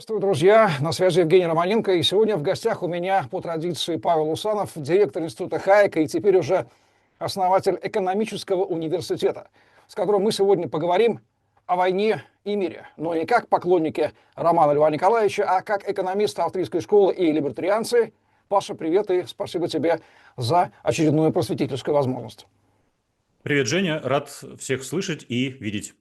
Приветствую, друзья! На связи Евгений Романенко. И сегодня в гостях у меня, по традиции, Павел Усанов, директор Института Хайека и теперь уже основатель экономического университета, с которым мы сегодня поговорим о войне и мире. Но не как поклонники романа Льва Николаевича, а как экономисты австрийской школы и либертарианцы. Паша, привет и спасибо тебе за очередную просветительскую возможность. Привет, Женя. Рад всех слышать и видеть.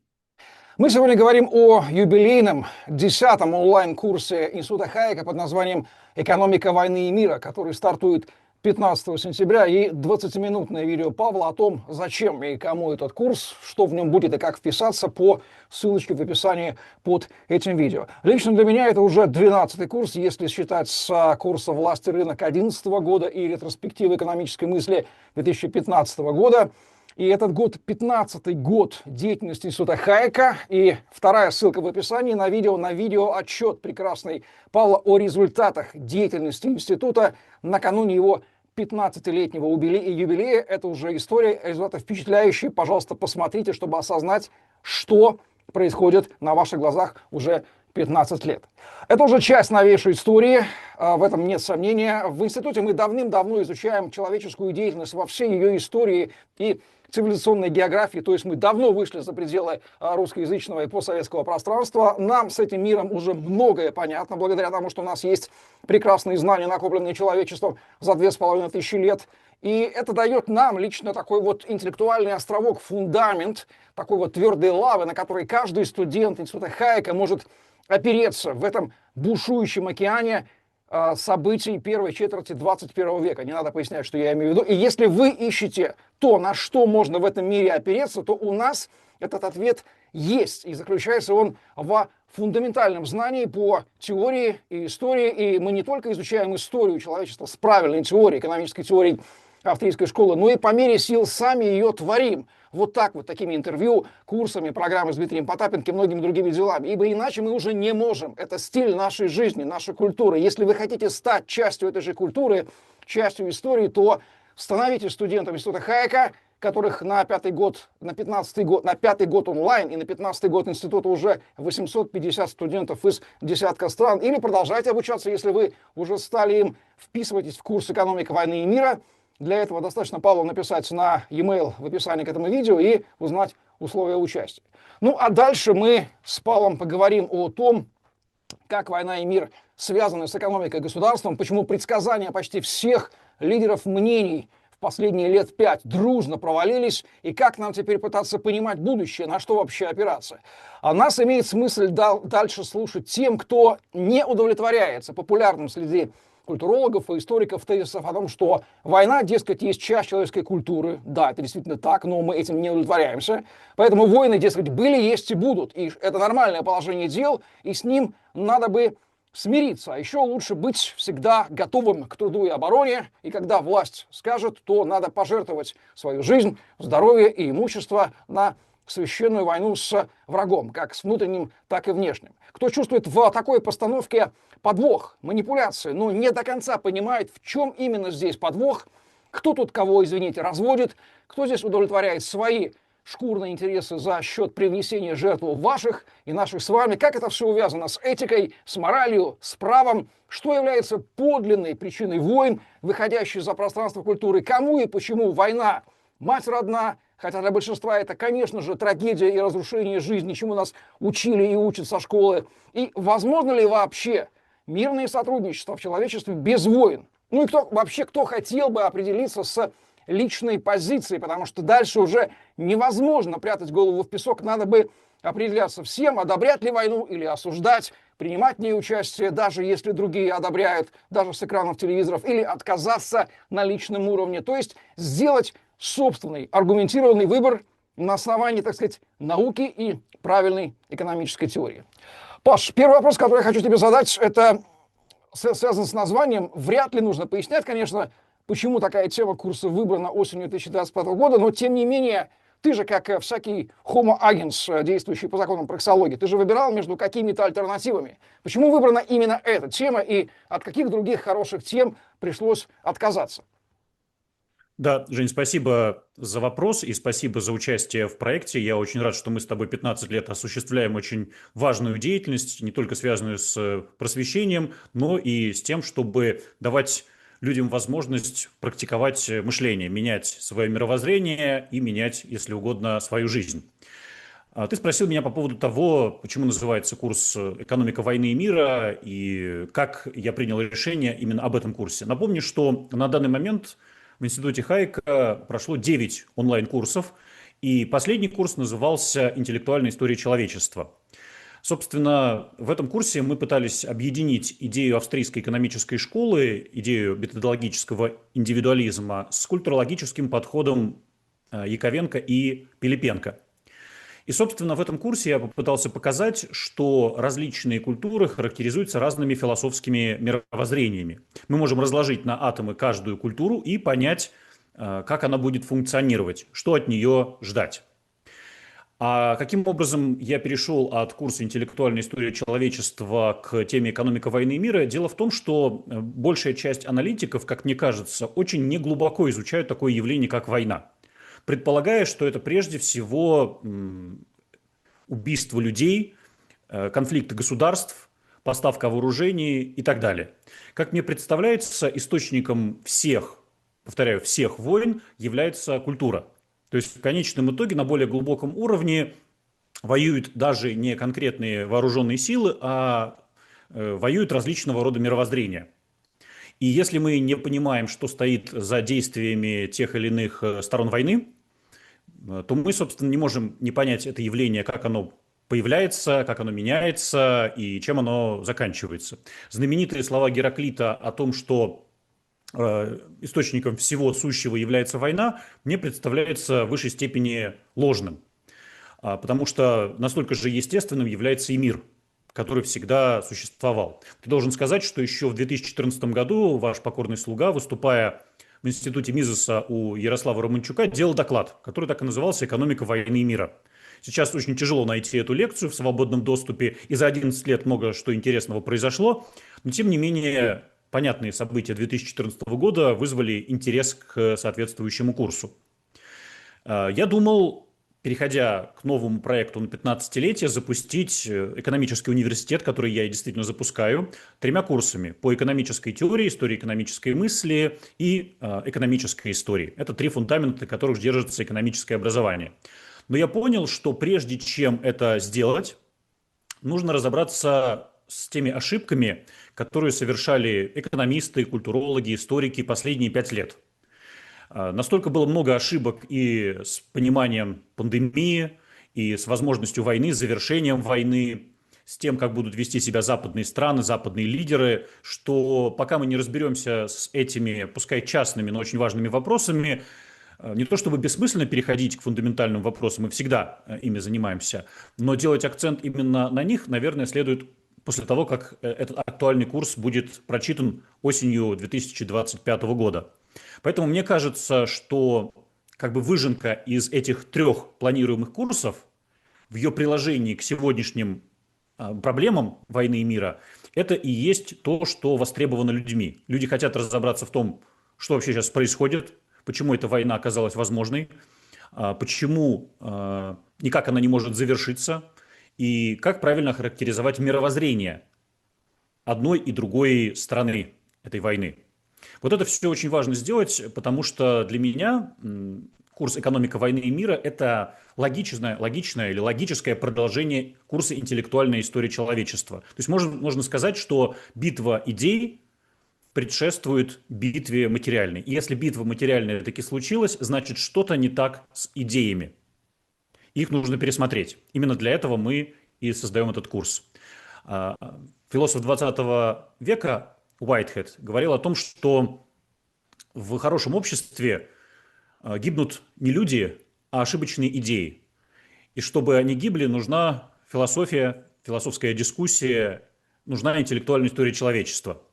Мы сегодня говорим о юбилейном 10-м онлайн-курсе Института Хайека под названием «Экономика войны и мира», который стартует 15 сентября, и 20-минутное видео Павла о том, зачем и кому этот курс, что в нем будет и как вписаться, по ссылочке в описании под этим видео. Лично для меня это уже 12-й курс, если считать с курса «Власть и рынок» 2011 года и ретроспективы экономической мысли 2015 года. И этот год, 15-й год деятельности Института Хайека. И вторая ссылка в описании на видео отчет прекрасный Павла о результатах деятельности института накануне его 15-летнего юбилея. Это уже история, результаты впечатляющие. Пожалуйста, посмотрите, чтобы осознать, что происходит на ваших глазах уже 15 лет. Это уже часть новейшей истории, в этом нет сомнения. В институте мы давным-давно изучаем человеческую деятельность во всей ее истории и цивилизационной географии, то есть мы давно вышли за пределы русскоязычного и постсоветского пространства. Нам с этим миром уже многое понятно, благодаря тому, что у нас есть прекрасные знания, накопленные человечеством за 2500 лет. И это дает нам лично такой вот интеллектуальный островок, фундамент, такой вот твердой лавы, на который каждый студент Института Хайека может опереться в этом бушующем океане событий первой четверти 21 века. Не надо пояснять, что я имею в виду. И если вы ищете то, на что можно в этом мире опереться, то у нас этот ответ есть. И заключается он в фундаментальном знании по теории и истории. И мы не только изучаем историю человечества с правильной теорией, экономической теорией австрийской школы, но и по мере сил сами ее творим. Вот так вот, такими интервью, курсами, программой с Дмитрием Потапенко и многими другими делами. Ибо иначе мы уже не можем. Это стиль нашей жизни, нашей культуры. Если вы хотите стать частью этой же культуры, частью истории, то становитесь студентом Института Хайека, которых на пятый год онлайн и на 15-й год института уже 850 студентов из десятка стран. Или продолжайте обучаться, если вы уже стали им, вписывайтесь в курс «Экономика войны и мира». Для этого достаточно Павлу написать на e-mail в описании к этому видео и узнать условия участия. Ну а дальше мы с Павлом поговорим о том, как война и мир связаны с экономикой и государством, почему предсказания почти всех лидеров мнений в последние лет 5 дружно провалились, и как нам теперь пытаться понимать будущее, на что вообще опираться. А нас имеет смысл дальше слушать тем, кто не удовлетворяется популярным среди культурологов и историков тезисов о том, что война, дескать, есть часть человеческой культуры. Да, это действительно так, но мы этим не удовлетворяемся. Поэтому войны, дескать, были, есть и будут. И это нормальное положение дел, и с ним надо бы смириться. А еще лучше быть всегда готовым к труду и обороне. И когда власть скажет, то надо пожертвовать свою жизнь, здоровье и имущество на священную войну с врагом, как с внутренним, так и внешним. Кто чувствует в такой постановке подвох, манипуляции, но не до конца понимает, в чем именно здесь подвох, кто тут кого, извините, разводит, кто здесь удовлетворяет свои шкурные интересы за счет привнесения жертвы ваших и наших с вами, как это все увязано с этикой, с моралью, с правом, что является подлинной причиной войн, выходящей за пространство культуры, кому и почему война мать родна. Хотя для большинства это, конечно же, трагедия и разрушение жизни, чему нас учили и учат со школы. И возможно ли вообще мирное сотрудничество в человечестве без войн? Ну и кто хотел бы определиться с личной позицией, потому что дальше уже невозможно прятать голову в песок, надо бы определяться всем, одобрять ли войну или осуждать, принимать в ней участие, даже если другие одобряют, даже с экранов телевизоров, или отказаться на личном уровне. То есть сделать собственный аргументированный выбор на основании, так сказать, науки и правильной экономической теории. Паш, первый вопрос, который я хочу тебе задать, это связан с названием. Вряд ли нужно пояснять, конечно, почему такая тема курса выбрана осенью 2025 года, но тем не менее, ты же, как всякий homo agens, действующий по законам проксологии, ты же выбирал между какими-то альтернативами. Почему выбрана именно эта тема и от каких других хороших тем пришлось отказаться? Да, Жень, спасибо за вопрос и спасибо за участие в проекте. Я очень рад, что мы с тобой 15 лет осуществляем очень важную деятельность, не только связанную с просвещением, но и с тем, чтобы давать людям возможность практиковать мышление, менять свое мировоззрение и менять, если угодно, свою жизнь. Ты спросил меня по поводу того, почему называется курс «Экономика войны и мира» и как я принял решение именно об этом курсе. Напомню, что на данный момент в Институте Хайека прошло 9 онлайн-курсов, и последний курс назывался «Интеллектуальная история человечества». Собственно, в этом курсе мы пытались объединить идею австрийской экономической школы, идею методологического индивидуализма с культурологическим подходом Яковенко и Пилипенко. И, собственно, в этом курсе я попытался показать, что различные культуры характеризуются разными философскими мировоззрениями. Мы можем разложить на атомы каждую культуру и понять, как она будет функционировать, что от нее ждать. А каким образом я перешел от курса «Интеллектуальная история человечества» к теме «Экономика войны и мира»? Дело в том, что большая часть аналитиков, как мне кажется, очень неглубоко изучают такое явление, как война, предполагая, что это прежде всего убийство людей, конфликты государств, поставка вооружений и так далее. Как мне представляется, источником всех, повторяю, всех войн является культура. То есть в конечном итоге на более глубоком уровне воюют даже не конкретные вооруженные силы, а воюют различного рода мировоззрения. И если мы не понимаем, что стоит за действиями тех или иных сторон войны, то мы, собственно, не можем не понять это явление, как оно появляется, как оно меняется и чем оно заканчивается. Знаменитые слова Гераклита о том, что источником всего сущего является война, мне представляется в высшей степени ложным. Потому что настолько же естественным является и мир, который всегда существовал. Ты должен сказать, что еще в 2014 году ваш покорный слуга, выступая в институте Мизеса у Ярослава Романчука, делал доклад, который так и назывался «Экономика войны и мира». Сейчас очень тяжело найти эту лекцию в свободном доступе, и за 11 лет много что интересного произошло, но тем не менее понятные события 2014 года вызвали интерес к соответствующему курсу. Я думал, переходя к новому проекту на 15-летие, запустить экономический университет, который я и действительно запускаю, 3 курсами по экономической теории, истории экономической мысли и экономической истории. Это 3 фундамента, на которых держится экономическое образование. Но я понял, что прежде чем это сделать, нужно разобраться с теми ошибками, которые совершали экономисты, культурологи, историки последние 5 лет. Настолько было много ошибок и с пониманием пандемии, и с возможностью войны, с завершением войны, с тем, как будут вести себя западные страны, западные лидеры, что пока мы не разберемся с этими, пускай частными, но очень важными вопросами, не то чтобы бессмысленно переходить к фундаментальным вопросам, мы всегда ими занимаемся, но делать акцент именно на них, наверное, следует после того, как этот актуальный курс будет прочитан осенью 2025 года. Поэтому мне кажется, что как бы выжимка из этих 3 планируемых курсов в ее приложении к сегодняшним проблемам войны и мира, это и есть то, что востребовано людьми. Люди хотят разобраться в том, что вообще сейчас происходит, почему эта война оказалась возможной, почему никак она не может завершиться, и как правильно характеризовать мировоззрение одной и другой стороны этой войны. Вот это все очень важно сделать, потому что для меня курс «Экономика войны и мира» – это логичное или логическое продолжение курса «Интеллектуальная история человечества». То есть можно сказать, что битва идей предшествует битве материальной. И если битва материальная таки случилась, значит, что-то не так с идеями. Их нужно пересмотреть. Именно для этого мы и создаем этот курс. Философ 20 века Уайтхед говорил о том, что в хорошем обществе гибнут не люди, а ошибочные идеи. И чтобы они гибли, нужна философия, философская дискуссия, нужна интеллектуальная история человечества.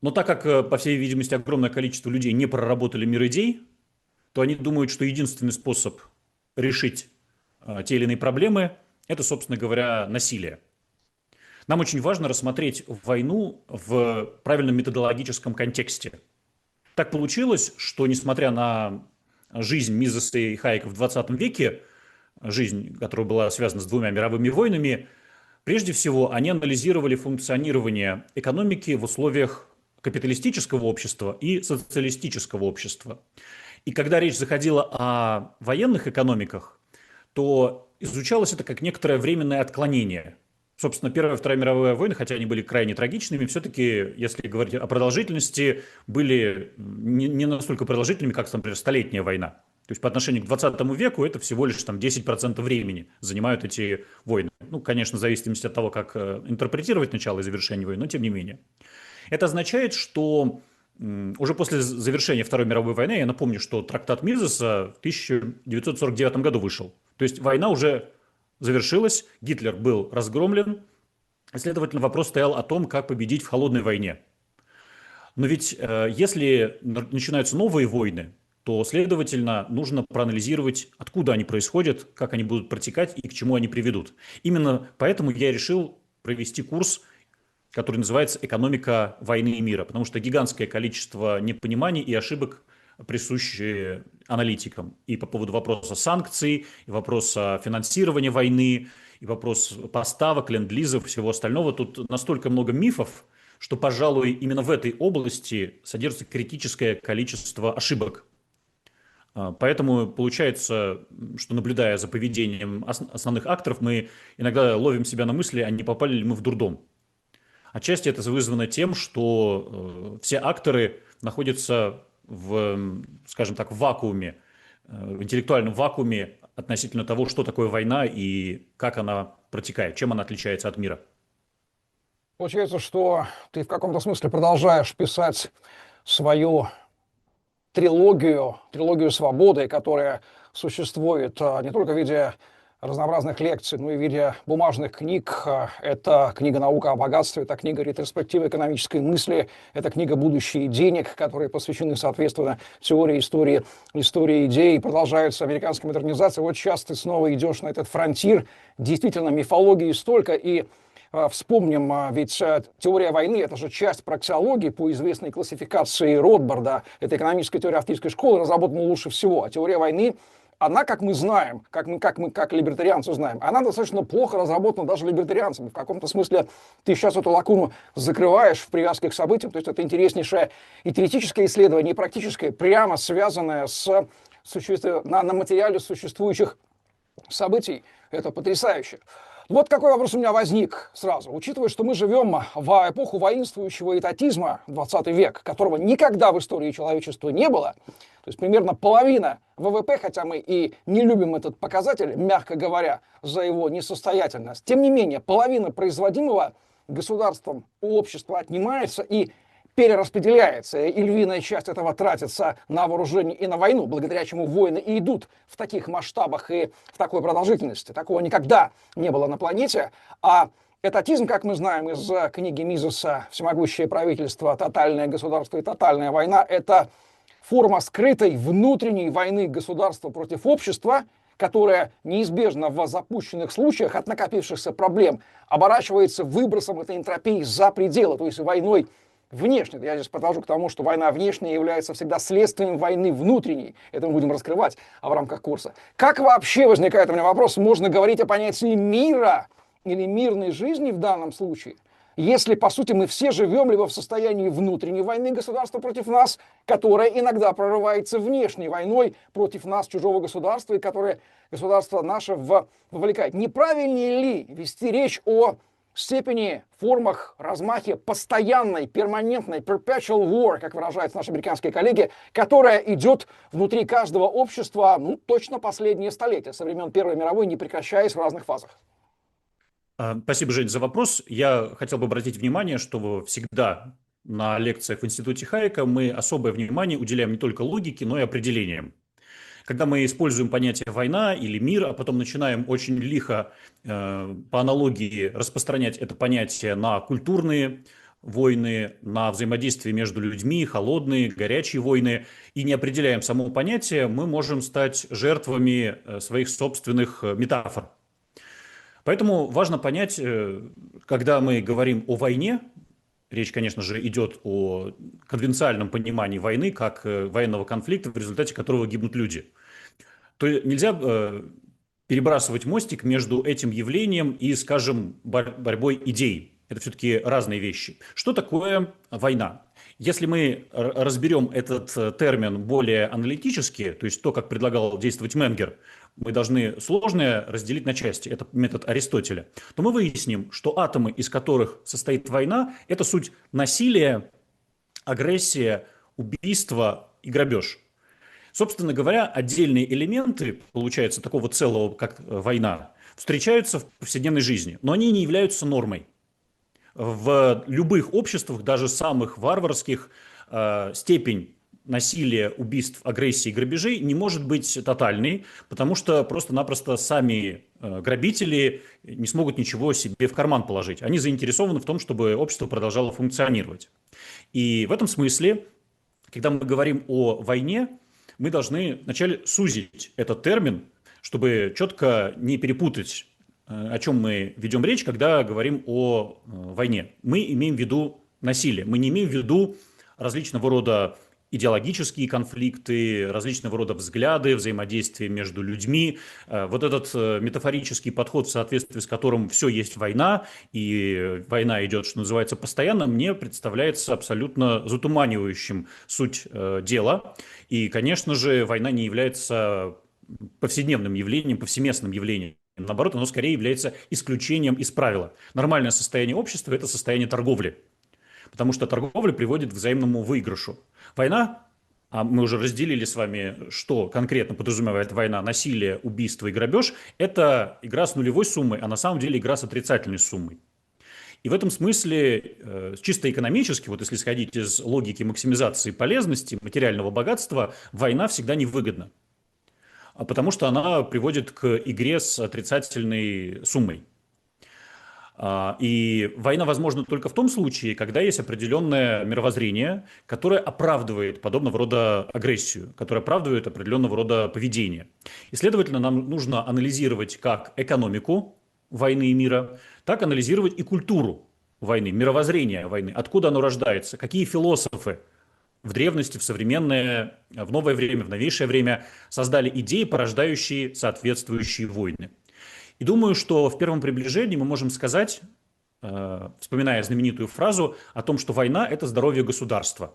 Но так как, по всей видимости, огромное количество людей не проработали мир идей, то они думают, что единственный способ решить те или иные проблемы – это, собственно говоря, насилие. Нам очень важно рассмотреть войну в правильном методологическом контексте. Так получилось, что несмотря на жизнь Мизеса и Хайека в 20 веке, жизнь, которая была связана с двумя мировыми войнами, прежде всего они анализировали функционирование экономики в условиях капиталистического общества и социалистического общества. И когда речь заходила о военных экономиках, то изучалось это как некоторое временное отклонение. Собственно, Первая и Вторая мировые войны, хотя они были крайне трагичными, все-таки, если говорить о продолжительности, были не настолько продолжительными, как, например, Столетняя война. То есть по отношению к 20 веку это всего лишь там, 10% времени занимают эти войны. Ну, конечно, в зависимости от того, как интерпретировать начало и завершение войны, но тем не менее. Это означает, что уже после завершения Второй мировой войны, я напомню, что трактат Мизеса в 1949 году вышел. То есть война уже завершилась, Гитлер был разгромлен, и, следовательно, вопрос стоял о том, как победить в холодной войне. Но ведь если начинаются новые войны, то, следовательно, нужно проанализировать, откуда они происходят, как они будут протекать и к чему они приведут. Именно поэтому я решил провести курс, который называется «Экономика войны и мира», потому что гигантское количество непониманий и ошибок присущие аналитикам. И по поводу вопроса санкций, и вопроса финансирования войны, и вопрос поставок, ленд-лизов, всего остального. Тут настолько много мифов, что, пожалуй, именно в этой области содержится критическое количество ошибок. Поэтому получается, что, наблюдая за поведением основных акторов, мы иногда ловим себя на мысли, а не попали ли мы в дурдом. Отчасти это вызвано тем, что все акторы находятся в, скажем так, в вакууме, в интеллектуальном вакууме относительно того, что такое война и как она протекает, чем она отличается от мира. Получается, что ты в каком-то смысле продолжаешь писать свою трилогию свободы, которая существует не только в виде разнообразных лекций, но и в виде бумажных книг. Это книга «Наука о богатстве», это книга «Ретроспектива экономической мысли», это книга «Будущее денег», которые посвящены, соответственно, теории истории идей. Продолжается американская модернизация. Вот сейчас ты снова идешь на этот фронтир. Действительно, мифологии столько. И вспомним, ведь теория войны – это же часть праксиологии по известной классификации Ротбарда. Это экономическая теория австрийской школы, разработана лучше всего. А теория войны, она, как мы знаем, как либертарианцы знаем, она достаточно плохо разработана даже либертарианцами. В каком-то смысле ты сейчас эту лакуну закрываешь в привязке к событиям. То есть это интереснейшее и теоретическое исследование, и практическое, прямо связанное на материале существующих событий. Это потрясающе. Вот какой вопрос у меня возник сразу. Учитывая, что мы живем в эпоху воинствующего этатизма, 20 век, которого никогда в истории человечества не было, то есть примерно половина ВВП, хотя мы и не любим этот показатель, мягко говоря, за его несостоятельность, тем не менее, половина производимого государством у общества отнимается и перераспределяется, и львиная часть этого тратится на вооружение и на войну, благодаря чему войны и идут в таких масштабах и в такой продолжительности. Такого никогда не было на планете. А этатизм, как мы знаем из книги Мизеса «Всемогущее правительство. Тотальное государство и тотальная война», это форма скрытой внутренней войны государства против общества, которая неизбежно в запущенных случаях от накопившихся проблем оборачивается выбросом этой энтропии за пределы, то есть войной внешне. Я здесь подвожу к тому, что война внешняя является всегда следствием войны внутренней. Это мы будем раскрывать в рамках курса. Как вообще, возникает у меня вопрос, можно говорить о понятии мира или мирной жизни в данном случае, если, по сути, мы все живем либо в состоянии внутренней войны государства против нас, которая иногда прорывается внешней войной против нас, чужого государства, и которое государство наше вовлекает. Неправильнее ли вести речь о степени, формах, размахе постоянной, перманентной, perpetual war, как выражаются наши американские коллеги, которая идет внутри каждого общества, точно последние столетия, со времен Первой мировой, не прекращаясь в разных фазах? Спасибо, Жень, за вопрос. Я хотел бы обратить внимание, что всегда на лекциях в Институте Хайека мы особое внимание уделяем не только логике, но и определениям. Когда мы используем понятие «война» или «мир», а потом начинаем очень лихо по аналогии распространять это понятие на культурные войны, на взаимодействие между людьми, холодные, горячие войны, и не определяем само понятие, мы можем стать жертвами своих собственных метафор. Поэтому важно понять, когда мы говорим о войне, речь, конечно же, идет о конвенциальном понимании войны как военного конфликта, в результате которого гибнут люди. То есть нельзя перебрасывать мостик между этим явлением и, скажем, борьбой идей. Это все-таки разные вещи. Что такое война? Если мы разберем этот термин более аналитически, то есть то, как предлагал действовать Менгер, мы должны сложное разделить на части, это метод Аристотеля, то мы выясним, что атомы, из которых состоит война, это суть насилия, агрессия, убийство и грабеж. Собственно говоря, отдельные элементы, получается, такого целого, как война, встречаются в повседневной жизни, но они не являются нормой. В любых обществах, даже самых варварских, степень насилия, убийств, агрессии и грабежей не может быть тотальной, потому что просто-напросто сами грабители не смогут ничего себе в карман положить. Они заинтересованы в том, чтобы общество продолжало функционировать. И в этом смысле, когда мы говорим о войне, мы должны вначале сузить этот термин, чтобы четко не перепутать, о чем мы ведем речь, когда говорим о войне. Мы имеем в виду насилие, мы не имеем в виду различного рода идеологические конфликты, различного рода взгляды, взаимодействие между людьми. Вот этот метафорический подход, в соответствии с которым все есть война, и война идет, что называется, постоянно, мне представляется абсолютно затуманивающим суть дела. И, конечно же, война не является повседневным явлением, повсеместным явлением. Наоборот, оно скорее является исключением из правила. Нормальное состояние общества – это состояние торговли, потому что торговля приводит к взаимному выигрышу. Война, а мы уже разделили с вами, что конкретно подразумевает война: насилие, убийство и грабеж, это игра с нулевой суммой, а на самом деле игра с отрицательной суммой. И в этом смысле, чисто экономически, вот если исходить из логики максимизации полезности, материального богатства, война всегда невыгодна, потому что она приводит к игре с отрицательной суммой. И война возможна только в том случае, когда есть определенное мировоззрение, которое оправдывает подобного рода агрессию, которое оправдывает определенного рода поведение. И, следовательно, нам нужно анализировать как экономику войны и мира, так анализировать и культуру войны, мировоззрение войны, откуда оно рождается, какие философы в древности, в современное, в новое время, в новейшее время создали идеи, порождающие соответствующие войны. И думаю, что в первом приближении мы можем сказать, вспоминая знаменитую фразу о том, что война – это здоровье государства.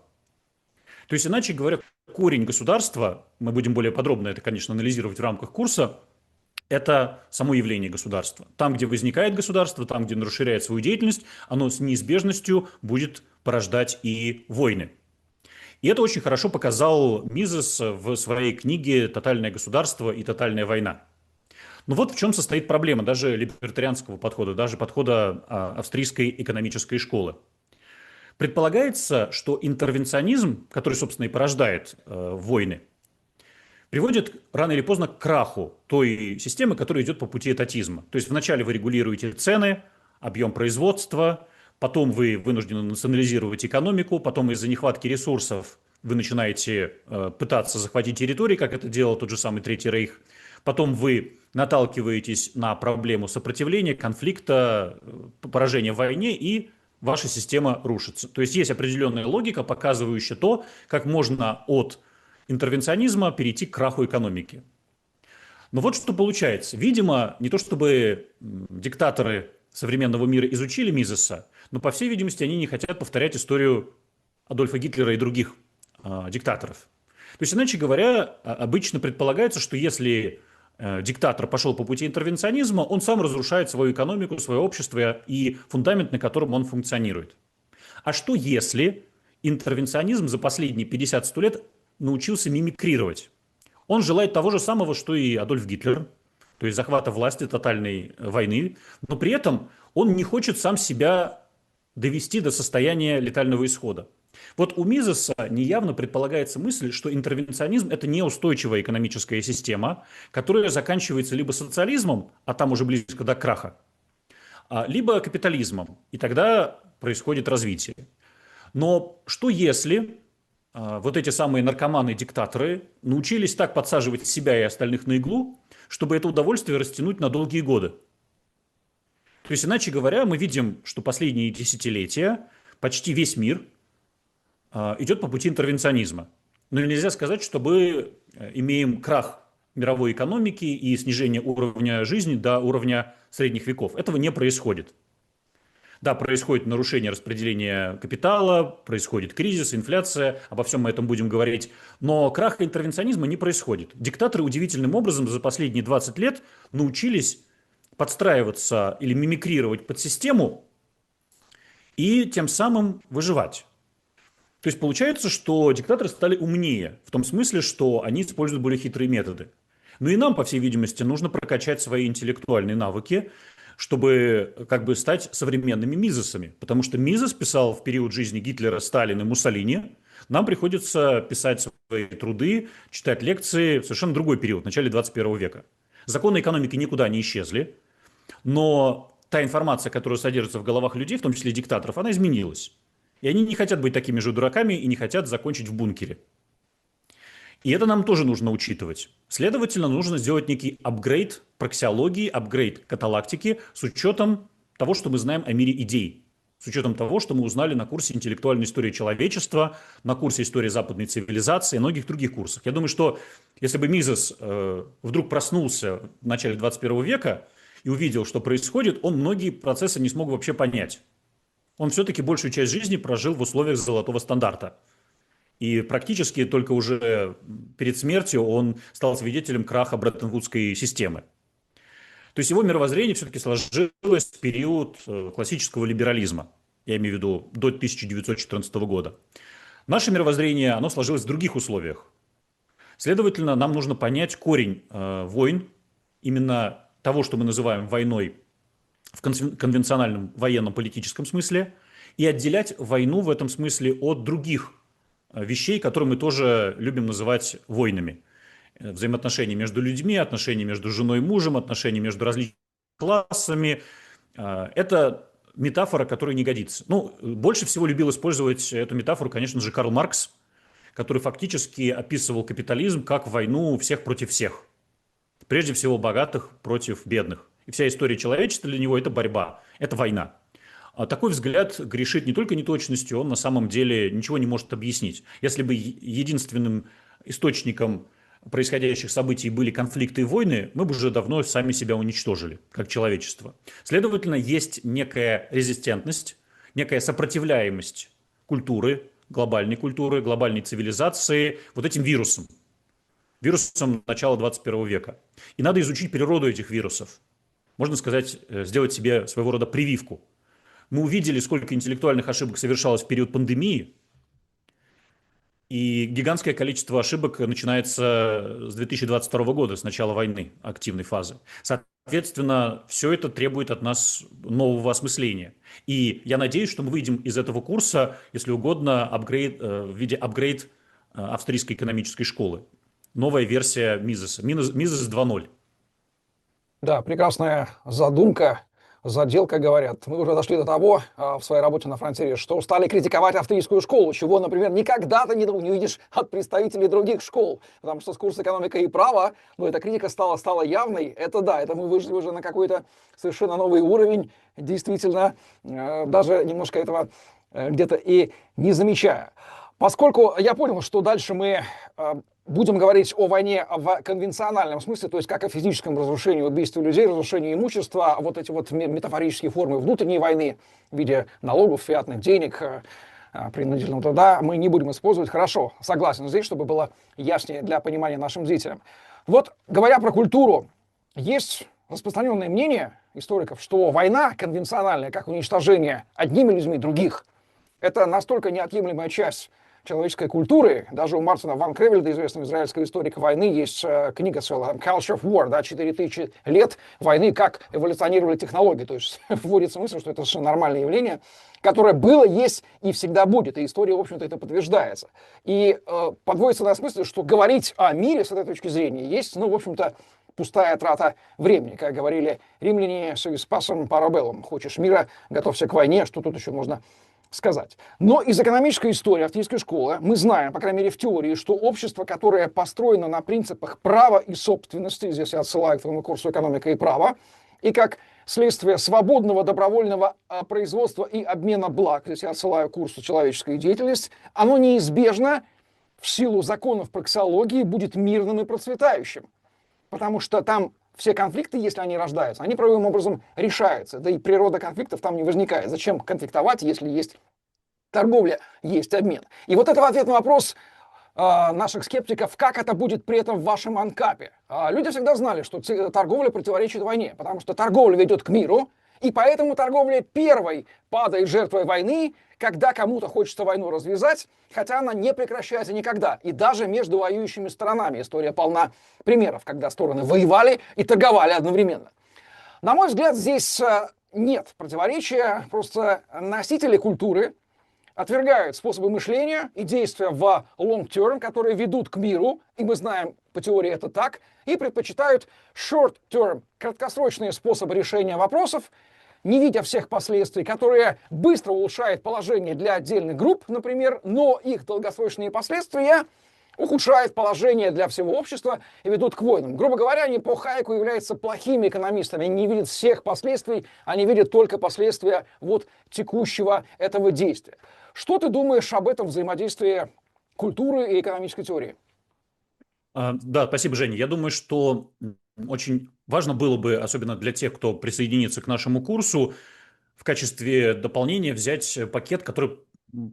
То есть, иначе говоря, корень государства, мы будем более подробно это, конечно, анализировать в рамках курса, это само явление государства. Там, где возникает государство, там, где оно расширяет свою деятельность, оно с неизбежностью будет порождать и войны. И это очень хорошо показал Мизес в своей книге «Тотальное государство и тотальная война». Но вот в чем состоит проблема даже либертарианского подхода, даже подхода австрийской экономической школы. Предполагается, что интервенционизм, который, собственно, и порождает войны, приводит рано или поздно к краху той системы, которая идет по пути этатизма. То есть вначале вы регулируете цены, объем производства, потом вы вынуждены национализировать экономику, потом из-за нехватки ресурсов вы начинаете пытаться захватить территории, как это делал тот же самый Третий Рейх. Потом вы наталкиваетесь на проблему сопротивления, конфликта, поражения в войне, и ваша система рушится. То есть есть определенная логика, показывающая то, как можно от интервенционизма перейти к краху экономики. Но вот что получается. Видимо, не то чтобы диктаторы современного мира изучили Мизеса, но, по всей видимости, они не хотят повторять историю Адольфа Гитлера и других диктаторов. То есть, иначе говоря, обычно предполагается, что если диктатор пошел по пути интервенционизма, он сам разрушает свою экономику, свое общество и фундамент, на котором он функционирует. А что если интервенционизм за последние 50-100 лет научился мимикрировать? Он желает того же самого, что и Адольф Гитлер, то есть захвата власти, тотальной войны, но при этом он не хочет сам себя довести до состояния летального исхода. Вот у Мизеса неявно предполагается мысль, что интервенционизм – это неустойчивая экономическая система, которая заканчивается либо социализмом, а там уже близко до краха, либо капитализмом, и тогда происходит развитие. Но что если вот эти самые наркоманы-диктаторы научились так подсаживать себя и остальных на иглу, чтобы это удовольствие растянуть на долгие годы? То есть, иначе говоря, мы видим, что последние десятилетия почти весь мир идет по пути интервенционизма. Но нельзя сказать, что мы имеем крах мировой экономики и снижение уровня жизни до уровня средних веков. Этого не происходит. Да, происходит нарушение распределения капитала, происходит кризис, инфляция, обо всем мы этом будем говорить, но краха интервенционизма не происходит. Диктаторы удивительным образом за последние 20 лет научились подстраиваться или мимикрировать под систему и тем самым выживать. То есть получается, что диктаторы стали умнее, в том смысле, что они используют более хитрые методы. Ну и нам, по всей видимости, нужно прокачать свои интеллектуальные навыки, чтобы как бы стать современными Мизесами. Потому что Мизес писал в период жизни Гитлера, Сталина, Муссолини. Нам приходится писать свои труды, читать лекции в совершенно другой период, в начале 21 века. Законы экономики никуда не исчезли, но та информация, которая содержится в головах людей, в том числе диктаторов, она изменилась. И они не хотят быть такими же дураками и не хотят закончить в бункере. И это нам тоже нужно учитывать. Следовательно, нужно сделать некий апгрейд проксиологии, апгрейд каталактики с учетом того, что мы знаем о мире идей. С учетом того, что мы узнали на курсе «Интеллектуальная история человечества», на курсе «История западной цивилизации» и многих других курсах. Я думаю, что если бы Мизес вдруг проснулся в начале 21 века и увидел, что происходит, он многие процессы не смог вообще понять. Он все-таки большую часть жизни прожил в условиях золотого стандарта. И практически только уже перед смертью он стал свидетелем краха Бреттон-Вудской системы. То есть его мировоззрение все-таки сложилось в период классического либерализма. Я имею в виду до 1914 года. Наше мировоззрение, оно сложилось в других условиях. Следовательно, нам нужно понять корень войн, именно того, что мы называем войной в конвенциональном военном политическом смысле, и отделять войну в этом смысле от других вещей, которые мы тоже любим называть войнами. Взаимоотношения между людьми, отношения между женой и мужем, отношения между различными классами. Это метафора, которая не годится. Ну, больше всего любил использовать эту метафору, конечно же, Карл Маркс, который фактически описывал капитализм как войну всех против всех. Прежде всего, богатых против бедных. И вся история человечества для него – это борьба, это война. А такой взгляд грешит не только неточностью, он на самом деле ничего не может объяснить. Если бы единственным источником происходящих событий были конфликты и войны, мы бы уже давно сами себя уничтожили, как человечество. Следовательно, есть некая резистентность, некая сопротивляемость культуры, глобальной цивилизации вот этим вирусом начала 21 века. И надо изучить природу этих вирусов. Можно сказать, сделать себе своего рода прививку. Мы увидели, сколько интеллектуальных ошибок совершалось в период пандемии, и гигантское количество ошибок начинается с 2022 года, с начала войны, активной фазы. Соответственно, все это требует от нас нового осмысления. И я надеюсь, что мы выйдем из этого курса, если угодно, в виде апгрейд австрийской экономической школы. Новая версия Мизеса. Мизес 2.0. Да, прекрасная задумка, заделка, говорят. Мы уже дошли до того в своей работе на фронтире, что стали критиковать австрийскую школу, чего, например, никогда ты не увидишь от представителей других школ. Потому что с курса «Экономика и право», ну, эта критика стала явной. Это да, это мы вышли уже на какой-то совершенно новый уровень, действительно, даже немножко этого где-то и не замечая. Поскольку я понял, что дальше мы будем говорить о войне в конвенциональном смысле, то есть как о физическом разрушении, убийстве людей, разрушении имущества, вот эти вот метафорические формы внутренней войны в виде налогов, фиатных денег, принудительного труда мы не будем использовать. Хорошо, согласен здесь, чтобы было яснее для понимания нашим зрителям. Вот, говоря про культуру, есть распространенное мнение историков, что война конвенциональная, как уничтожение одними людьми других, это настолько неотъемлемая часть человеческой культуры. Даже у Мартина ван Кревельда, известного израильского историка войны, есть книга целая «Culture of War», да, 4000 лет войны, как эволюционировали технологии. То есть вводится мысль, что это совершенно нормальное явление, которое было, есть и всегда будет. И история, в общем-то, это подтверждается. И подводится на смысле, что говорить о мире с этой точки зрения есть, ну, в общем-то, пустая трата времени. Как говорили римляне, «Suis pacem para bellum». Хочешь мира, готовься к войне, что тут еще можно сказать. Но из экономической истории австрийской школы мы знаем, по крайней мере в теории, что общество, которое построено на принципах права и собственности, здесь я отсылаю к твоему курсу «Экономика и право», и как следствие свободного добровольного производства и обмена благ, здесь я отсылаю к курсу «Человеческая деятельность», оно неизбежно в силу законов праксологии будет мирным и процветающим. Потому что там все конфликты, если они рождаются, они правовым образом решаются. Да и природа конфликтов там не возникает. Зачем конфликтовать, если есть торговля, есть обмен? И вот это ответ на вопрос наших скептиков, как это будет при этом в вашем анкапе. Люди всегда знали, что торговля противоречит войне, потому что торговля ведет к миру, и поэтому торговля первой падает жертвой войны, когда кому-то хочется войну развязать, хотя она не прекращается никогда. И даже между воюющими сторонами история полна примеров, когда стороны воевали и торговали одновременно. На мой взгляд, здесь нет противоречия, просто носители культуры отвергают способы мышления и действия в long term, которые ведут к миру, и мы знаем, по теории это так, и предпочитают short term, краткосрочные способы решения вопросов, не видя всех последствий, которые быстро улучшают положение для отдельных групп, например, но их долгосрочные последствия ухудшают положение для всего общества и ведут к войнам. Грубо говоря, они по Хайеку являются плохими экономистами, они не видят всех последствий, они видят только последствия вот текущего этого действия. Что ты думаешь об этом взаимодействии культуры и экономической теории? Да, спасибо, Женя. Я думаю, что очень важно было бы, особенно для тех, кто присоединится к нашему курсу, в качестве дополнения взять пакет, который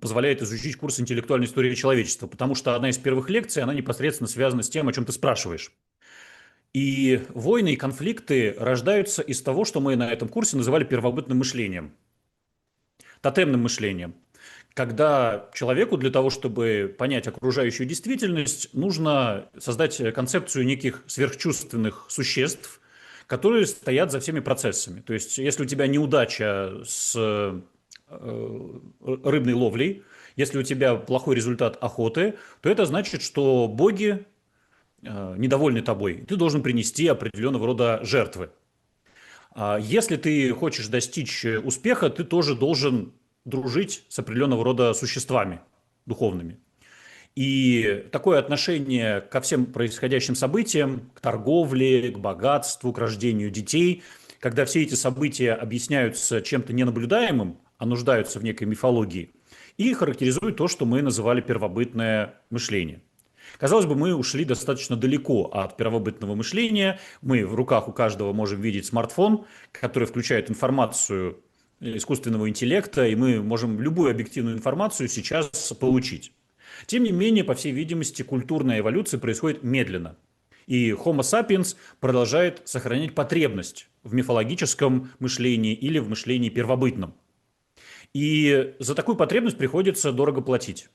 позволяет изучить курс интеллектуальной истории человечества, потому что одна из первых лекций, она непосредственно связана с тем, о чем ты спрашиваешь. И войны и конфликты рождаются из того, что мы на этом курсе называли первобытным мышлением, тотемным мышлением. Когда человеку для того, чтобы понять окружающую действительность, нужно создать концепцию неких сверхчувственных существ, которые стоят за всеми процессами. То есть, если у тебя неудача с рыбной ловлей, если у тебя плохой результат охоты, то это значит, что боги недовольны тобой. Ты должен принести определенного рода жертвы. Если ты хочешь достичь успеха, ты тоже должен дружить с определенного рода существами духовными. И такое отношение ко всем происходящим событиям, к торговле, к богатству, к рождению детей, когда все эти события объясняются чем-то ненаблюдаемым, а нуждаются в некой мифологии, и характеризует то, что мы называли первобытное мышление. Казалось бы, мы ушли достаточно далеко от первобытного мышления. Мы в руках у каждого можем видеть смартфон, который включает информацию искусственного интеллекта, и мы можем любую объективную информацию сейчас получить. Тем не менее, по всей видимости, культурная эволюция происходит медленно. И Homo sapiens продолжает сохранять потребность в мифологическом мышлении или в мышлении первобытном. И за такую потребность приходится дорого платить.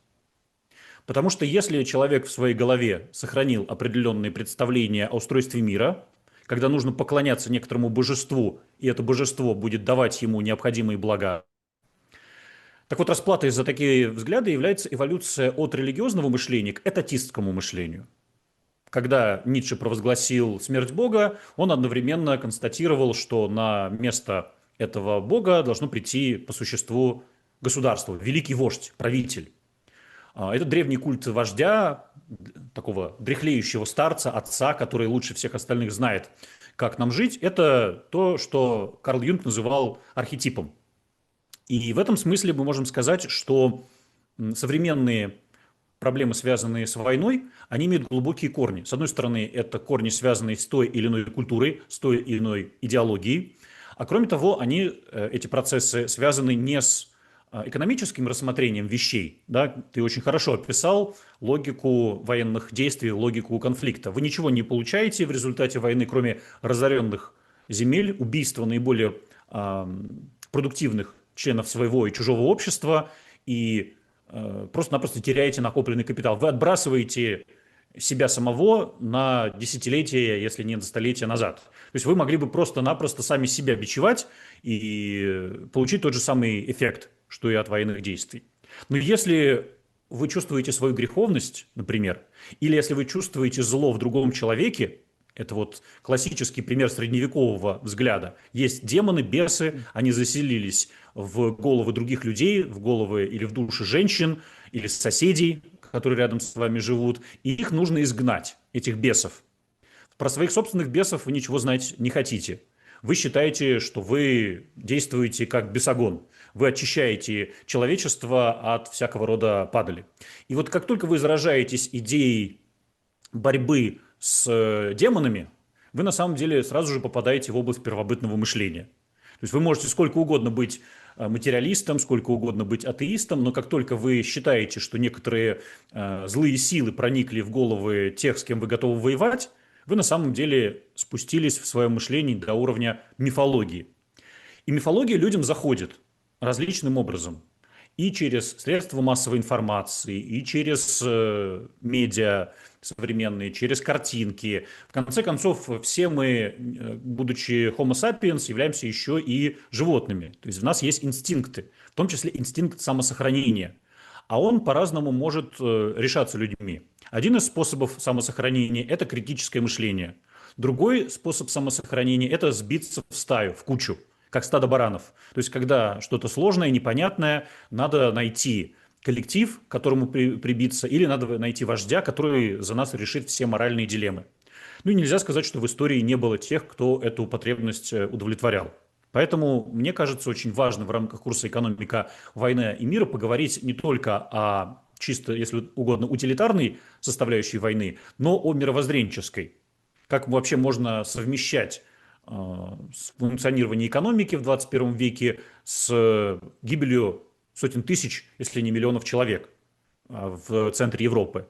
Потому что если человек в своей голове сохранил определенные представления о устройстве мира, когда нужно поклоняться некоторому божеству, и это божество будет давать ему необходимые блага. Так вот, расплатой за такие взгляды является эволюция от религиозного мышления к этатистскому мышлению. Когда Ницше провозгласил смерть Бога, он одновременно констатировал, что на место этого Бога должно прийти по существу государство, великий вождь, правитель. Это древний культ вождя, такого дряхлеющего старца, отца, который лучше всех остальных знает, как нам жить. Это то, что Карл Юнг называл архетипом. И в этом смысле мы можем сказать, что современные проблемы, связанные с войной, они имеют глубокие корни. С одной стороны, это корни, связанные с той или иной культурой, с той или иной идеологией. А кроме того, эти процессы связаны не с экономическим рассмотрением вещей. Да? Ты очень хорошо описал логику военных действий, логику конфликта. Вы ничего не получаете в результате войны, кроме разоренных земель, убийства наиболее продуктивных членов своего и чужого общества, и просто-напросто теряете накопленный капитал. Вы отбрасываете себя самого на десятилетия, если не на столетия назад. То есть вы могли бы просто-напросто сами себя бичевать и получить тот же самый эффект, что и от военных действий. Но если вы чувствуете свою греховность, например, или если вы чувствуете зло в другом человеке, это вот классический пример средневекового взгляда. Есть демоны, бесы, они заселились в головы других людей, в головы или в души женщин, или соседей, которые рядом с вами живут, и их нужно изгнать, этих бесов. Про своих собственных бесов вы ничего знать не хотите. Вы считаете, что вы действуете как бесогон. Вы очищаете человечество от всякого рода падали. И вот как только вы заражаетесь идеей борьбы с демонами, вы на самом деле сразу же попадаете в область первобытного мышления. То есть вы можете сколько угодно быть материалистом, сколько угодно быть атеистом, но как только вы считаете, что некоторые злые силы проникли в головы тех, с кем вы готовы воевать, вы на самом деле спустились в своем мышлении до уровня мифологии. И мифология людям заходит различным образом. И через средства массовой информации, и через медиа современные, через картинки. В конце концов, все мы, будучи Homo sapiens, являемся еще и животными. То есть в нас есть инстинкты, в том числе инстинкт самосохранения. А он по-разному может решаться людьми. Один из способов самосохранения – это критическое мышление. Другой способ самосохранения – это сбиться в стаю, в кучу, как стадо баранов. То есть, когда что-то сложное, непонятное, надо найти коллектив, к которому прибиться, или надо найти вождя, который за нас решит все моральные дилеммы. Ну и нельзя сказать, что в истории не было тех, кто эту потребность удовлетворял. Поэтому, мне кажется, очень важно в рамках курса «Экономика, война и мира» поговорить не только о чисто, если угодно, утилитарной составляющей войны, но о мировоззренческой. Как вообще можно совмещать функционирование экономики в 21 веке с гибелью сотен тысяч, если не миллионов человек в центре Европы.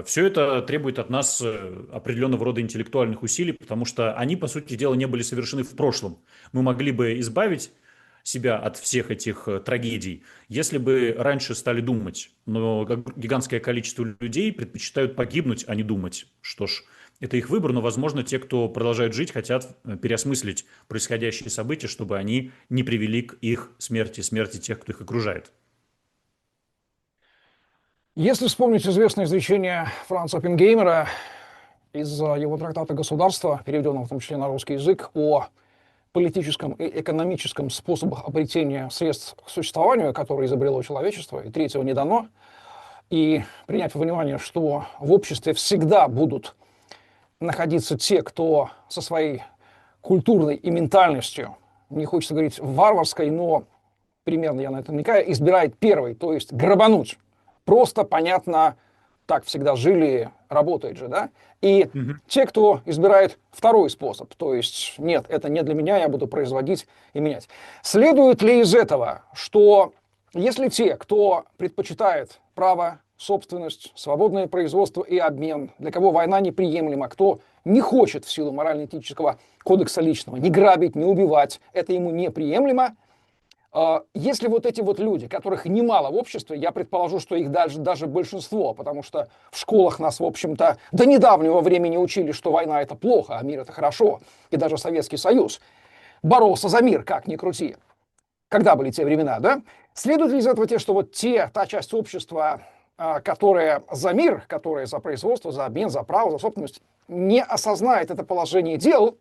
Все это требует от нас определенного рода интеллектуальных усилий, потому что они, по сути дела, не были совершены в прошлом. Мы могли бы избавить себя от всех этих трагедий, если бы раньше стали думать. Но гигантское количество людей предпочитают погибнуть, а не думать. Что ж, это их выбор, но, возможно, те, кто продолжает жить, хотят переосмыслить происходящие события, чтобы они не привели к их смерти, смерти тех, кто их окружает. Если вспомнить известное изречение Франца Оппенгеймера из его трактата «Государство», переведенного в том числе на русский язык, о политическом и экономическом способах обретения средств к существованию, которые изобрело человечество, и третьего не дано, и принять во внимание, что в обществе всегда будут находиться те, кто со своей культурной и ментальностью, не хочется говорить варварской, но примерно я на это намекаю, избирает первый, то есть грабануть. Просто, понятно, так всегда жили, работает же, да? И те, кто избирает второй способ, то есть нет, это не для меня, я буду производить и менять. Следует ли из этого, что если те, кто предпочитает право, собственность, свободное производство и обмен, для кого война неприемлема, кто не хочет в силу морально-этического кодекса личного не грабить, не убивать, это ему неприемлемо, если вот эти вот люди, которых немало в обществе, я предположу, что их даже большинство, потому что в школах нас, в общем-то, до недавнего времени учили, что война это плохо, а мир это хорошо, и даже Советский Союз боролся за мир, как ни крути. Когда были те времена, да? Следует ли из этого те, что вот та часть общества, которая за мир, которая за производство, за обмен, за право, за собственность, не осознает это положение дел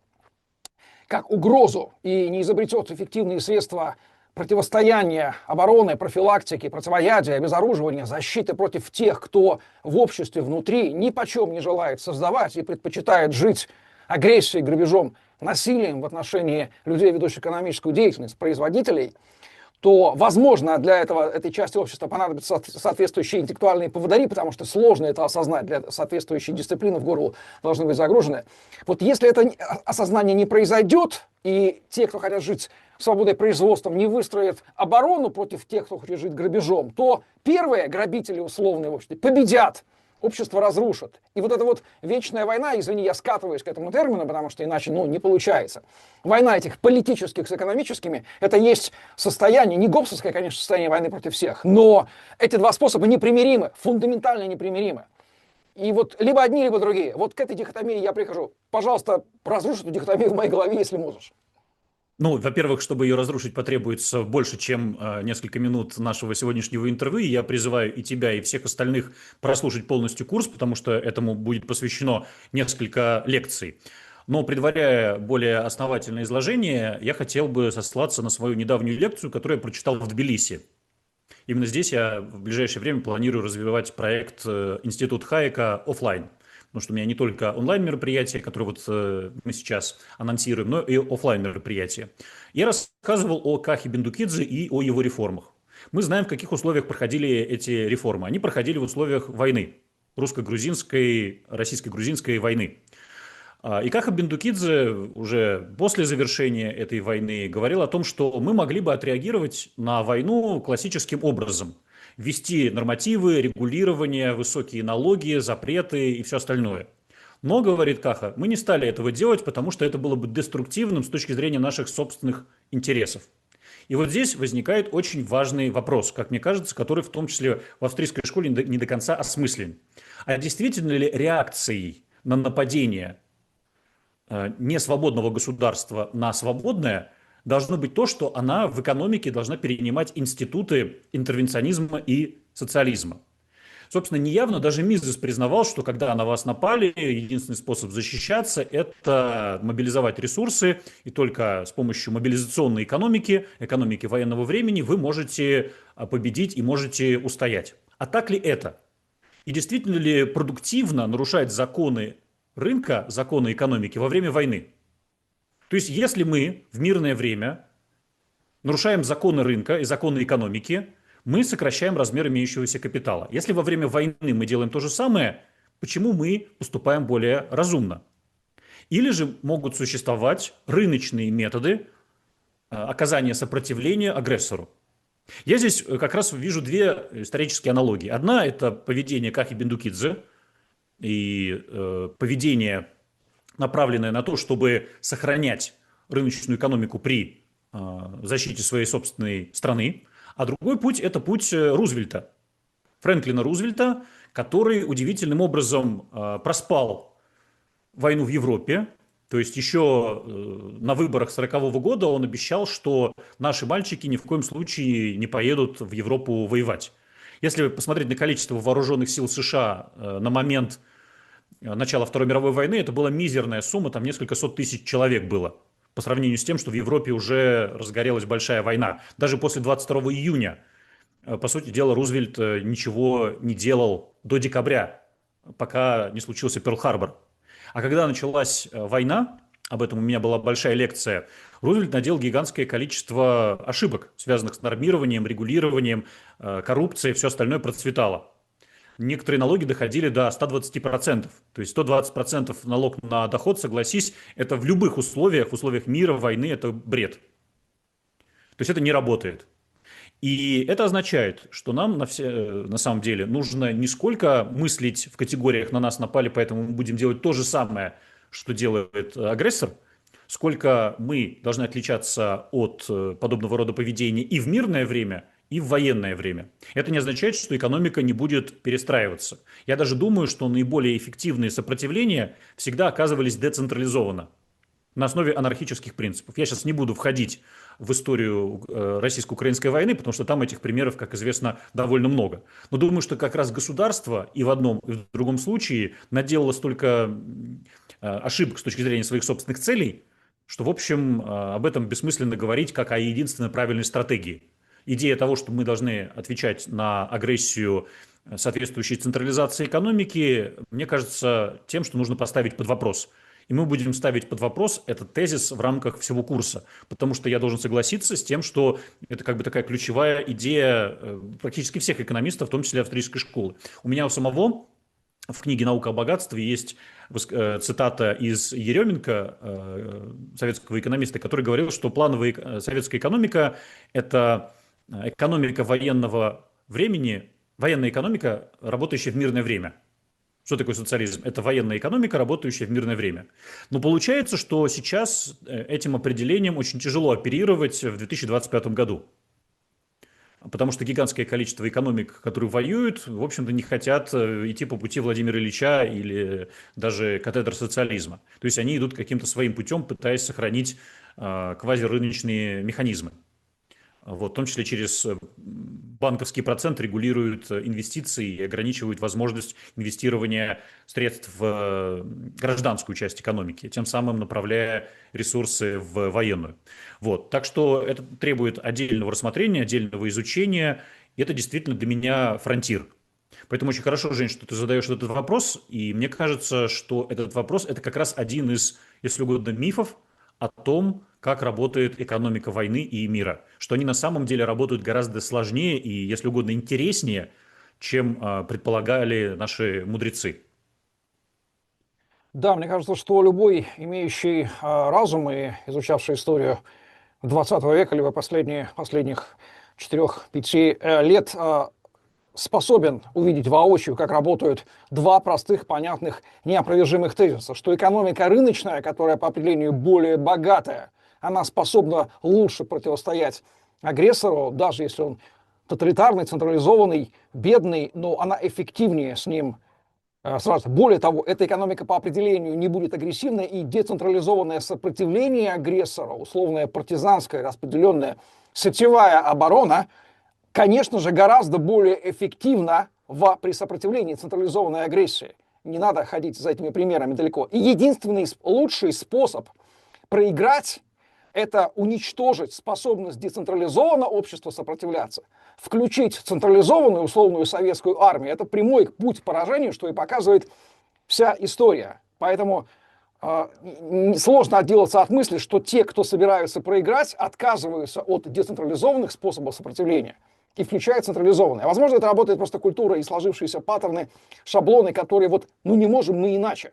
как угрозу и не изобретет эффективные средства противостояния, обороны, профилактики, противоядия, обезоруживания, защиты против тех, кто в обществе внутри ни почем не желает создавать и предпочитает жить агрессией, грабежом, насилием в отношении людей, ведущих экономическую деятельность, производителей, то, возможно, для этой части общества понадобятся соответствующие интеллектуальные поводыри, потому что сложно это осознать, для соответствующей дисциплины в горло должны быть загружены. Вот если это осознание не произойдет, и те, кто хотят жить свободой производством, не выстроят оборону против тех, кто хочет жить грабежом, то первые грабители условные в обществе победят, общество разрушат. И вот эта вот вечная война, извини, я скатываюсь к этому термину, потому что иначе, не получается. Война этих политических с экономическими, это есть состояние, не гоббсовское, конечно, состояние войны против всех, но эти два способа непримиримы, фундаментально непримиримы. И вот либо одни, либо другие. Вот к этой дихотомии я прихожу. Пожалуйста, разруши эту дихотомию в моей голове, если можешь. Ну, во-первых, чтобы ее разрушить, потребуется больше, чем несколько минут нашего сегодняшнего интервью. И я призываю и тебя, и всех остальных прослушать полностью курс, потому что этому будет посвящено несколько лекций. Но предваряя более основательное изложение, я хотел бы сослаться на свою недавнюю лекцию, которую я прочитал в Тбилиси. Именно здесь я в ближайшее время планирую развивать проект «Институт Хайека» офлайн. потому что у меня не только онлайн-мероприятия, которые вот мы сейчас анонсируем, но и офлайн мероприятия. Я рассказывал о Кахе Бендукидзе и о его реформах. Мы знаем, в каких условиях проходили эти реформы. Они проходили в условиях войны, русско-грузинской, российско-грузинской войны. И Каха Бендукидзе уже после завершения этой войны говорил о том, что мы могли бы отреагировать на войну классическим образом. Ввести нормативы, регулирование, высокие налоги, запреты и все остальное. Но, говорит Каха, мы не стали этого делать, потому что это было бы деструктивным с точки зрения наших собственных интересов. И вот здесь возникает очень важный вопрос, как мне кажется, который в том числе в австрийской школе не до конца осмыслен. А действительно ли реакцией на нападение несвободного государства на свободное должно быть то, что она в экономике должна перенимать институты интервенционизма и социализма? Собственно, неявно даже Мизес признавал, что когда на вас напали, единственный способ защищаться – это мобилизовать ресурсы, и только с помощью мобилизационной экономики, экономики военного времени, вы можете победить и можете устоять. А так ли это? И действительно ли продуктивно нарушать законы рынка, законы экономики во время войны? То есть, если мы в мирное время нарушаем законы рынка и законы экономики, мы сокращаем размер имеющегося капитала. Если во время войны мы делаем то же самое, почему мы поступаем более разумно? Или же могут существовать рыночные методы оказания сопротивления агрессору. Я здесь как раз вижу две исторические аналогии. Одна – это поведение Кахи Бендукидзе и поведение, направленное на то, чтобы сохранять рыночную экономику при защите своей собственной страны. А другой путь – это путь Рузвельта, Фрэнклина Рузвельта, который удивительным образом проспал войну в Европе. То есть еще на выборах 1940 года он обещал, что наши мальчики ни в коем случае не поедут в Европу воевать. Если посмотреть на количество вооруженных сил США на момент начала Второй мировой войны, это была мизерная сумма, там несколько сот тысяч человек было, по сравнению с тем, что в Европе уже разгорелась большая война. Даже после 22 июня, по сути дела, Рузвельт ничего не делал до декабря, пока не случился Перл-Харбор. А когда началась война, об этом у меня была большая лекция, Рузвельт наделал гигантское количество ошибок, связанных с нормированием, регулированием, коррупцией, все остальное процветало. Некоторые налоги доходили до 120%. То есть 120% налог на доход, согласись, это в любых условиях, в условиях мира, войны, это бред. То есть это не работает. И это означает, что нам на самом деле нужно не сколько мыслить в категориях «на нас напали, поэтому мы будем делать то же самое, что делает агрессор», сколько мы должны отличаться от подобного рода поведения и в мирное время, и в военное время. Это не означает, что экономика не будет перестраиваться. Я даже думаю, что наиболее эффективные сопротивления всегда оказывались децентрализованно, на основе анархических принципов. Я сейчас не буду входить в историю российско-украинской войны, потому что там этих примеров, как известно, довольно много. Но думаю, что как раз государство и в одном, и в другом случае наделало столько ошибок с точки зрения своих собственных целей, что, в общем, об этом бессмысленно говорить как о единственной правильной стратегии. Идея того, что мы должны отвечать на агрессию соответствующей централизации экономики, мне кажется, тем, что нужно поставить под вопрос. И мы будем ставить под вопрос этот тезис в рамках всего курса, потому что я должен согласиться с тем, что это как бы такая ключевая идея практически всех экономистов, в том числе австрийской школы. У меня у самого в книге «Наука о богатстве» есть цитата из Еременко, советского экономиста, который говорил, что плановая советская экономика – это экономика военного времени, военная экономика, работающая в мирное время. Что такое социализм? Это военная экономика, работающая в мирное время. Но получается, что сейчас этим определением очень тяжело оперировать в 2025 году. Потому что гигантское количество экономик, которые воюют, в общем-то, не хотят идти по пути Владимира Ильича или даже катедр социализма. То есть они идут каким-то своим путем, пытаясь сохранить квазирыночные механизмы. Вот, в том числе через банковский процент регулируют инвестиции и ограничивают возможность инвестирования средств в гражданскую часть экономики, тем самым направляя ресурсы в военную. Вот, так что это требует отдельного рассмотрения, отдельного изучения. И это действительно для меня фронтир. Поэтому очень хорошо, Жень, что ты задаешь этот вопрос, и мне кажется, что этот вопрос – это как раз один из, если угодно, мифов о том, как работает экономика войны и мира, что они на самом деле работают гораздо сложнее и, если угодно, интереснее, чем предполагали наши мудрецы. Да, мне кажется, что любой, имеющий разум и изучавший историю 20 века, либо последних 4-5 лет, способен увидеть воочию, как работают два простых, понятных, неопровержимых тезиса, что экономика рыночная, которая по определению более богатая, она способна лучше противостоять агрессору, даже если он тоталитарный, централизованный, бедный, но она эффективнее с ним сразу. Более того, эта экономика по определению не будет агрессивной, и децентрализованное сопротивление агрессора, условная партизанская, распределенная сетевая оборона, конечно же, гораздо более эффективна при сопротивлении централизованной агрессии. Не надо ходить за этими примерами далеко. И единственный лучший способ проиграть – это уничтожить способность децентрализованного общества сопротивляться, включить централизованную условную советскую армию. Это прямой путь к поражению, что и показывает вся история. Поэтому сложно отделаться от мысли, что те, кто собираются проиграть, отказываются от децентрализованных способов сопротивления и включают централизованные. Возможно, это работает просто культура и сложившиеся паттерны, шаблоны, которые вот, ну не можем мы иначе,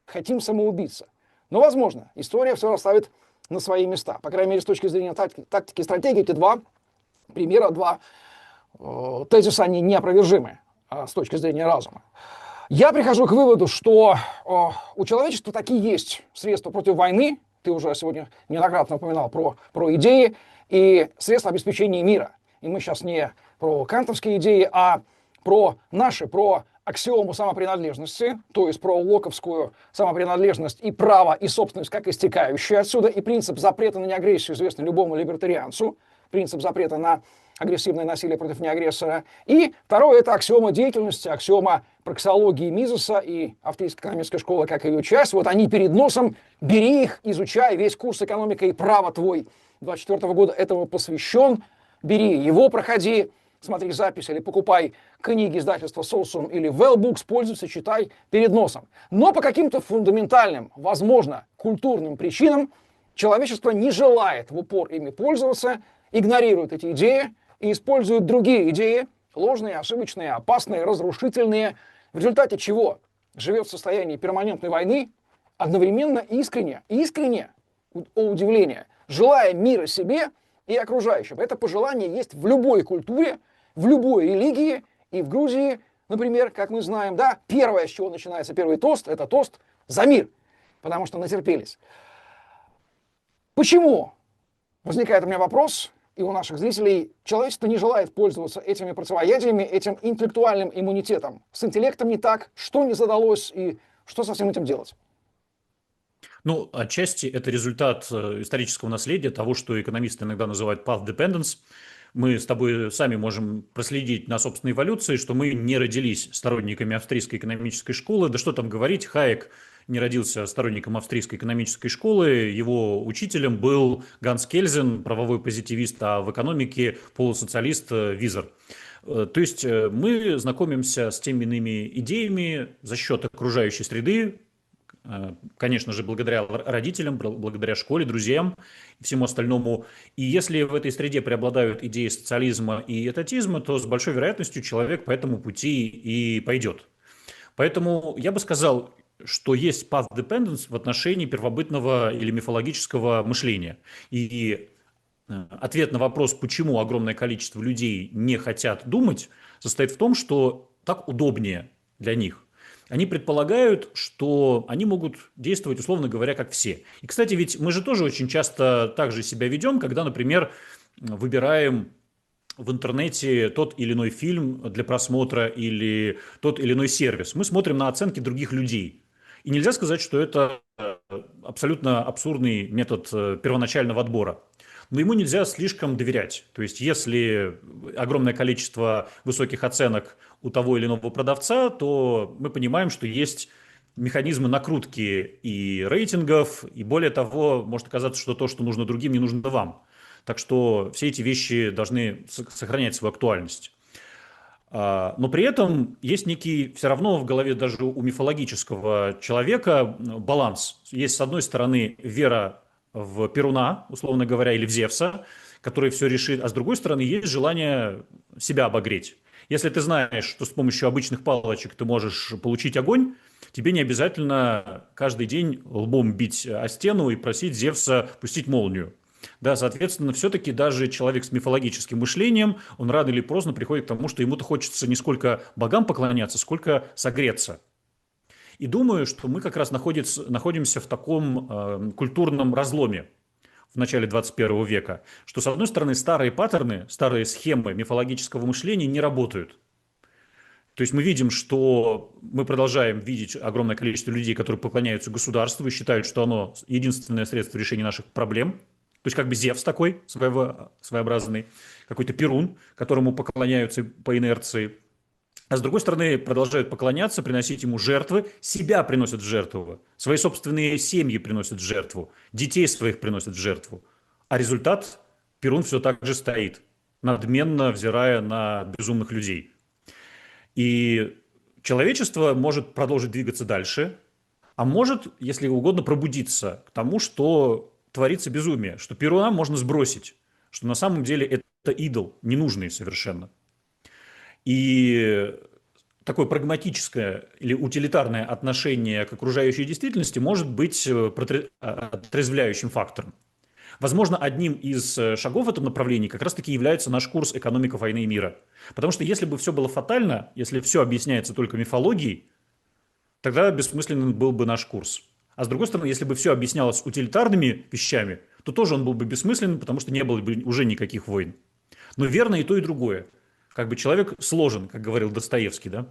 хотим самоубиться. Но, возможно, история все расставит на свои места. По крайней мере, с точки зрения тактики и стратегии, эти два примера, два тезиса, они неопровержимы с точки зрения разума. Я прихожу к выводу, что у человечества такие есть средства против войны. Ты уже сегодня неоднократно упоминал про идеи и средства обеспечения мира. И мы сейчас не про кантовские идеи, а про аксиому самопринадлежности, то есть про локовскую самопринадлежность и право, и собственность как истекающие отсюда, и принцип запрета на неагрессию, известный любому либертарианцу, принцип запрета на агрессивное насилие против неагрессора. И второе – это аксиома деятельности, аксиома праксиологии Мизеса и австрийской экономической школы, как ее часть. Вот они перед носом, бери их, изучай, весь курс «Экономика и право» твой 24 года этому посвящен, бери его, проходи, смотри запись или покупай книги издательства Sourcum или Wellbooks, пользуйся, читай перед носом. Но по каким-то фундаментальным, возможно, культурным причинам человечество не желает в упор ими пользоваться, игнорирует эти идеи и использует другие идеи, ложные, ошибочные, опасные, разрушительные, в результате чего живет в состоянии перманентной войны, одновременно искренне, о удивление, желая мира себе и окружающим. Это пожелание есть в любой культуре, в любой религии, и в Грузии, например, как мы знаем, да, первое, с чего начинается первый тост, это тост за мир, потому что натерпелись. Почему? Возникает у меня вопрос, и у наших зрителей, человечество не желает пользоваться этими противоядиями, этим интеллектуальным иммунитетом. С интеллектом не так, что не задалось и что со всем этим делать? Ну, отчасти это результат исторического наследия, того, что экономисты иногда называют path dependence. Мы с тобой сами можем проследить на собственной эволюции, что мы не родились сторонниками австрийской экономической школы. Да что там говорить, Хайек не родился сторонником австрийской экономической школы. Его учителем был Ганс Кельзен, правовой позитивист, а в экономике полусоциалист Визер. То есть мы знакомимся с теми иными идеями за счет окружающей среды, конечно же, благодаря родителям, благодаря школе, друзьям и всему остальному. И если в этой среде преобладают идеи социализма и этатизма, то с большой вероятностью человек по этому пути и пойдет. Поэтому я бы сказал, что есть path dependence в отношении первобытного или мифологического мышления. И ответ на вопрос, почему огромное количество людей не хотят думать, состоит в том, что так удобнее для них. Они предполагают, что они могут действовать, условно говоря, как все. И, кстати, ведь мы же тоже очень часто так же себя ведем, когда, например, выбираем в интернете тот или иной фильм для просмотра или тот или иной сервис. Мы смотрим на оценки других людей. И нельзя сказать, что это абсолютно абсурдный метод первоначального отбора. Но ему нельзя слишком доверять. То есть, если огромное количество высоких оценок у того или иного продавца, то мы понимаем, что есть механизмы накрутки и рейтингов, и более того, может оказаться, что то, что нужно другим, не нужно вам. Так что все эти вещи должны сохранять свою актуальность. Но при этом есть некий, все равно в голове даже у мифологического человека баланс. Есть, с одной стороны, вера в Перуна, условно говоря, или в Зевса, который все решит, а с другой стороны, есть желание себя обогреть. Если ты знаешь, что с помощью обычных палочек ты можешь получить огонь, тебе не обязательно каждый день лбом бить о стену и просить Зевса пустить молнию. Да, соответственно, все-таки даже человек с мифологическим мышлением, он рано или поздно приходит к тому, что ему-то хочется не сколько богам поклоняться, сколько согреться. И думаю, что мы как раз находимся в таком культурном разломе в начале 21 века, что, с одной стороны, старые паттерны, старые схемы мифологического мышления не работают. То есть мы видим, что мы продолжаем видеть огромное количество людей, которые поклоняются государству и считают, что оно единственное средство решения наших проблем. То есть как бы Зевс такой, своеобразный, какой-то Перун, которому поклоняются по инерции. А с другой стороны, продолжают поклоняться, приносить ему жертвы, себя приносят в жертву, свои собственные семьи приносят в жертву, детей своих приносят в жертву. А результат – Перун все так же стоит, надменно взирая на безумных людей. И человечество может продолжить двигаться дальше, а может, если угодно, пробудиться к тому, что творится безумие, что Перуна можно сбросить, что на самом деле это идол, ненужный совершенно. И такое прагматическое или утилитарное отношение к окружающей действительности может быть отрезвляющим фактором. Возможно, одним из шагов в этом направлении как раз-таки является наш курс «Экономика войны и мира». Потому что если бы все было фатально, если все объясняется только мифологией, тогда бессмысленным был бы наш курс. А с другой стороны, если бы все объяснялось утилитарными вещами, то тоже он был бы бессмысленным, потому что не было бы уже никаких войн. Но верно и то, и другое. Как бы человек сложен, как говорил Достоевский, да?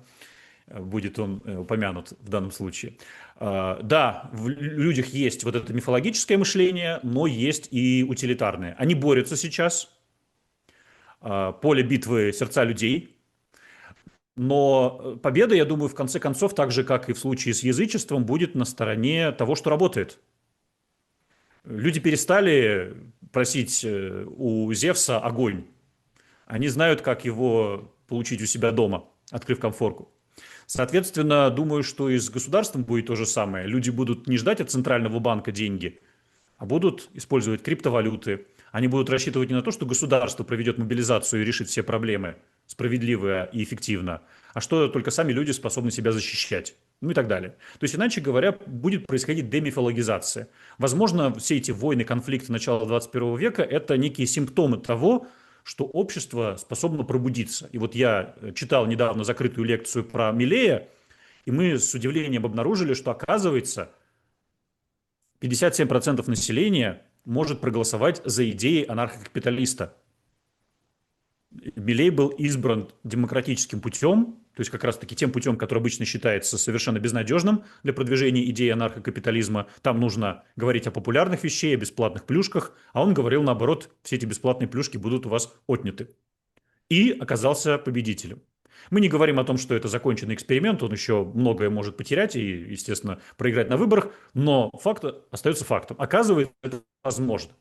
Будет он упомянут в данном случае. Да, в людях есть вот это мифологическое мышление, но есть и утилитарное. Они борются сейчас. Поле битвы сердца людей. Но победа, я думаю, в конце концов, так же, как и в случае с язычеством, будет на стороне того, что работает. Люди перестали просить у Зевса огонь. Они знают, как его получить у себя дома, открыв конфорку. Соответственно, думаю, что и с государством будет то же самое. Люди будут не ждать от центрального банка деньги, а будут использовать криптовалюты. Они будут рассчитывать не на то, что государство проведет мобилизацию и решит все проблемы справедливо и эффективно, а что только сами люди способны себя защищать. Ну и так далее. То есть, иначе говоря, будет происходить демифологизация. Возможно, все эти войны, конфликты начала 21 века – это некие симптомы того, что общество способно пробудиться. И вот я читал недавно закрытую лекцию про Милея, и мы с удивлением обнаружили, что, оказывается, 57% населения может проголосовать за идеи анархокапиталиста. Милей был избран демократическим путем, то есть как раз-таки тем путем, который обычно считается совершенно безнадежным для продвижения идеи анархокапитализма. Там нужно говорить о популярных вещах, о бесплатных плюшках, а он говорил наоборот, все эти бесплатные плюшки будут у вас отняты. И оказался победителем. Мы не говорим о том, что это законченный эксперимент, он еще многое может потерять и, естественно, проиграть на выборах, но факт остается фактом. Оказывается, это возможно.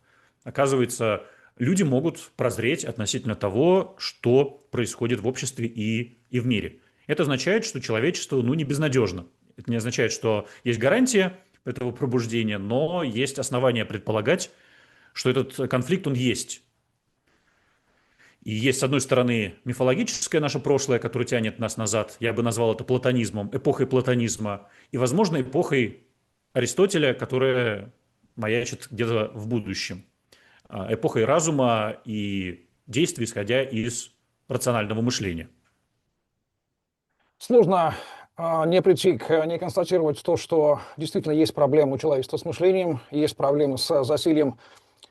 Оказывается, люди могут прозреть относительно того, что происходит в обществе и в мире. Это означает, что человечество не безнадежно. Это не означает, что есть гарантия этого пробуждения, но есть основания предполагать, что этот конфликт, он есть. И есть, с одной стороны, мифологическое наше прошлое, которое тянет нас назад. Я бы назвал это платонизмом, эпохой платонизма. И, возможно, эпохой Аристотеля, которая маячит где-то в будущем. Эпохой разума и действий, исходя из рационального мышления. Сложно не прийти не констатировать то, что действительно есть проблемы у человечества с мышлением, есть проблемы с засилием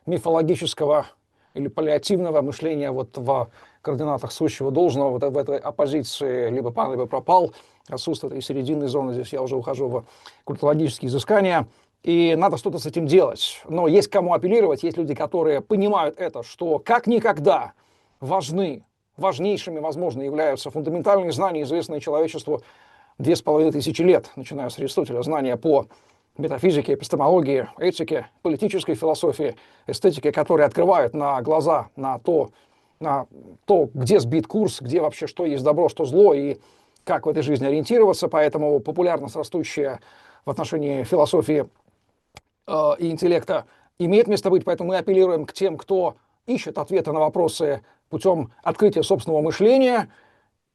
мифологического или паллиативного мышления вот в координатах сущего должного, вот в этой оппозиции либо пан, либо пропал, отсутствует и серединной зоны, здесь я уже ухожу в культурологические изыскания, и надо что-то с этим делать. Но есть кому апеллировать, есть люди, которые понимают это, что как никогда важнейшими, возможно, являются фундаментальные знания, известные человечеству 2500 лет, начиная с Аристотеля, знания по метафизике, эпистемологии, этике, политической философии, эстетике, которые открывают на глаза на то, на то, где сбит курс, где вообще что есть добро, что зло, и как в этой жизни ориентироваться. Поэтому популярность растущая в отношении философии и интеллекта имеет место быть. Поэтому мы апеллируем к тем, кто ищет ответы на вопросы путем открытия собственного мышления.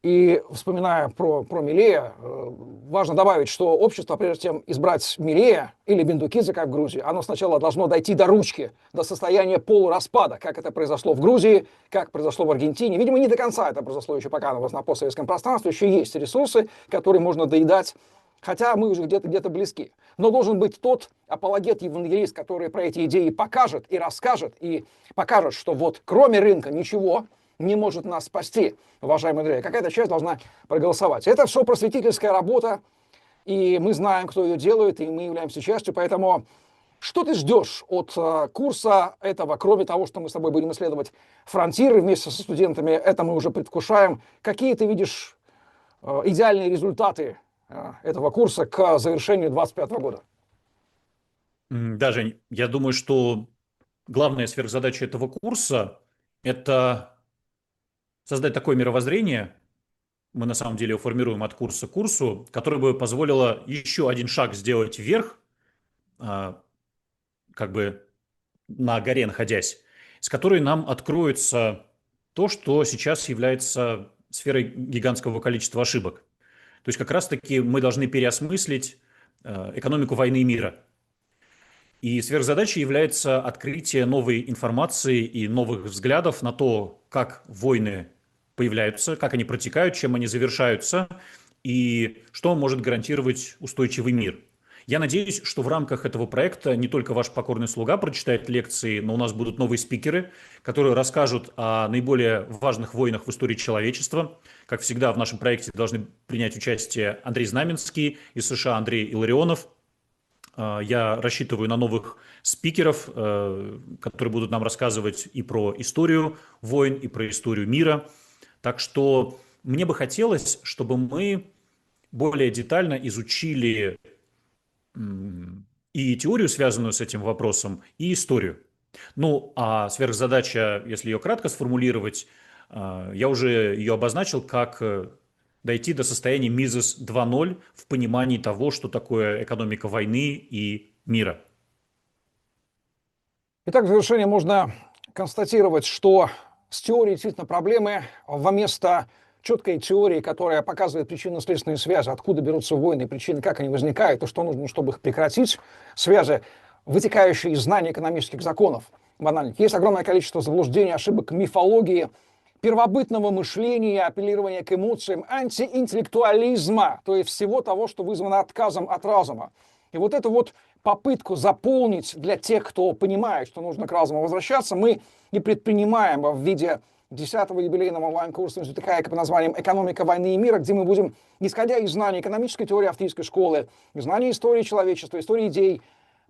И вспоминая про Милея, важно добавить, что общество, прежде чем избрать Милея или Бендукидзе, как в Грузии, оно сначала должно дойти до ручки, до состояния полураспада, как это произошло в Грузии, как произошло в Аргентине. Видимо, не до конца это произошло еще пока на постсоветском пространстве. Еще есть ресурсы, которые можно доедать, хотя мы уже где-то близки. Но должен быть тот апологет-евангелист, который про эти идеи покажет и расскажет, и покажет, что вот кроме рынка ничего не может нас спасти, уважаемые друзья. Какая-то часть должна проголосовать. Это все просветительская работа, и мы знаем, кто ее делает, и мы являемся частью. Поэтому что ты ждешь от курса этого, кроме того, что мы с тобой будем исследовать фронтиры вместе со студентами, это мы уже предвкушаем. Какие ты видишь идеальные результаты этого курса к завершению 2025 года? Да, Жень, я думаю, что главная сверхзадача этого курса – это создать такое мировоззрение, мы на самом деле его формируем от курса к курсу, которое бы позволило еще один шаг сделать вверх, как бы на горе находясь, с которой нам откроется то, что сейчас является сферой гигантского количества ошибок. То есть как раз-таки мы должны переосмыслить экономику войны и мира. И сверхзадачей является открытие новой информации и новых взглядов на то, как войны появляются, как они протекают, чем они завершаются и что может гарантировать устойчивый мир. Я надеюсь, что в рамках этого проекта не только ваш покорный слуга прочитает лекции, но у нас будут новые спикеры, которые расскажут о наиболее важных войнах в истории человечества. Как всегда, в нашем проекте должны принять участие Андрей Знаменский из США, Андрей Илларионов. Я рассчитываю на новых спикеров, которые будут нам рассказывать и про историю войн, и про историю мира. Так что мне бы хотелось, чтобы мы более детально изучили и теорию, связанную с этим вопросом, и историю. Ну, а сверхзадача, если ее кратко сформулировать, я уже ее обозначил как дойти до состояния Mises 2.0 в понимании того, что такое экономика войны и мира. Итак, в завершение можно констатировать, что с теорией действительно проблемы вместо четкой теории, которая показывает причинно-следственные связи, откуда берутся войны, причины, как они возникают, и что нужно, чтобы их прекратить, связи, вытекающие из знаний экономических законов. Банально. Есть огромное количество заблуждений, ошибок, мифологии, первобытного мышления, апеллирования к эмоциям, антиинтеллектуализма, то есть всего того, что вызвано отказом от разума. И вот эту вот попытку заполнить для тех, кто понимает, что нужно к разуму возвращаться, мы и предпринимаем в виде 10-го юбилейного онлайн-курса Института Хайека под названием «Экономика войны и мира», где мы будем, исходя из знаний экономической теории австрийской школы, из знаний истории человечества, истории идей,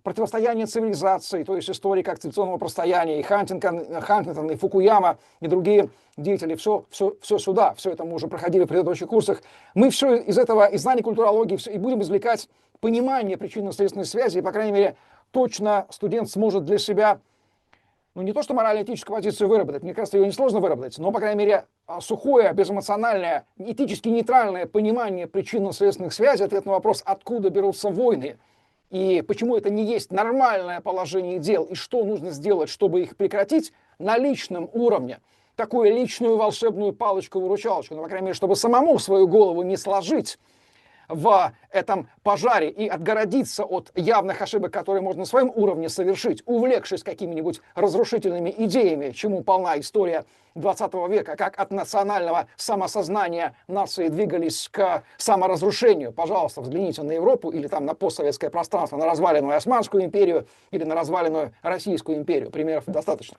противостояние цивилизаций, то есть истории как цивилизационного противостояния, и Хантингтон, и Фукуяма, и другие деятели, все сюда, все это мы уже проходили в предыдущих курсах. Мы все из этого, из знаний культурологии, и будем извлекать понимание причинно-следственной связи, и, по крайней мере, точно студент сможет для себя, ну, не то что морально-этическую позицию выработать, мне кажется, ее несложно выработать, но, по крайней мере, сухое, безэмоциональное, этически нейтральное понимание причинно-следственных связей, ответ на вопрос, откуда берутся войны, и почему это не есть нормальное положение дел, и что нужно сделать, чтобы их прекратить на личном уровне. Такую личную волшебную палочку-выручалочку, ну, по крайней мере, чтобы самому свою голову не сложить в этом пожаре и отгородиться от явных ошибок, которые можно на своем уровне совершить, увлекшись какими-нибудь разрушительными идеями, чему полна история 20 века, как от национального самосознания нации двигались к саморазрушению. Пожалуйста, взгляните на Европу или там на постсоветское пространство, на разваленную Османскую империю или на разваленную Российскую империю. Примеров достаточно.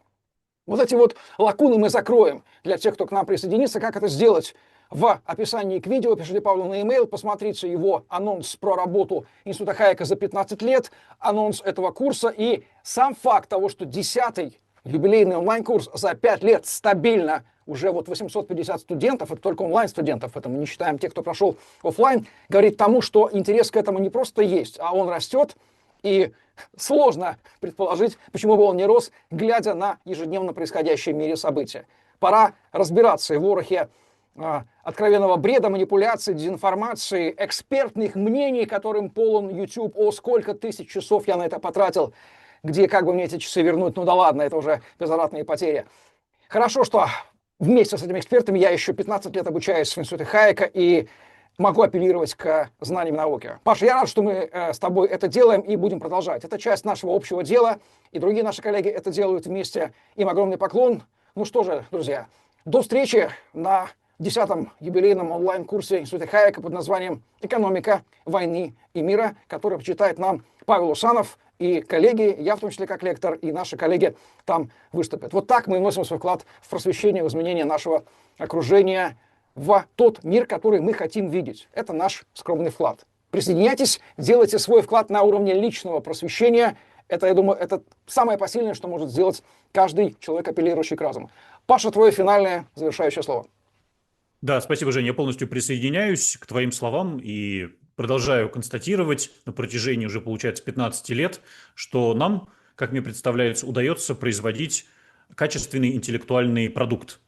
Вот эти вот лакуны мы закроем для тех, кто к нам присоединится. Как это сделать? В описании к видео пишите Павлу на e-mail, посмотрите его анонс про работу Института Хайека за 15 лет, анонс этого курса и сам факт того, что 10-й юбилейный онлайн-курс за 5 лет стабильно, уже вот 850 студентов, это только онлайн-студентов, это мы не считаем тех, кто прошел офлайн, говорит тому, что интерес к этому не просто есть, а он растет, и сложно предположить, почему бы он не рос, глядя на ежедневно происходящие в мире события. Пора разбираться в ворохе откровенного бреда, манипуляций, дезинформации, экспертных мнений, которым полон YouTube. О, сколько тысяч часов я на это потратил. Где, как бы мне эти часы вернуть? Ну да ладно, это уже безвозвратные потери. Хорошо, что вместе с этими экспертами я еще 15 лет обучаюсь в институте Хайека и могу апеллировать к знаниям науки. Паша, я рад, что мы с тобой это делаем и будем продолжать. Это часть нашего общего дела, и другие наши коллеги это делают вместе. Им огромный поклон. Ну что же, друзья, до встречи на 10-м юбилейном онлайн-курсе института Хайека под названием «Экономика войны и мира», который почитает нам Павел Усанов и коллеги, я в том числе как лектор, и наши коллеги там выступят. Вот так мы вносим свой вклад в просвещение, в изменение нашего окружения, в тот мир, который мы хотим видеть. Это наш скромный вклад. Присоединяйтесь, делайте свой вклад на уровне личного просвещения. Это, я думаю, это самое посильное, что может сделать каждый человек, апеллирующий к разуму. Паша, твое финальное завершающее слово. Да, спасибо, Женя. Я полностью присоединяюсь к твоим словам и продолжаю констатировать на протяжении уже, получается, 15 лет, что нам, как мне представляется, удается производить качественный интеллектуальный продукт.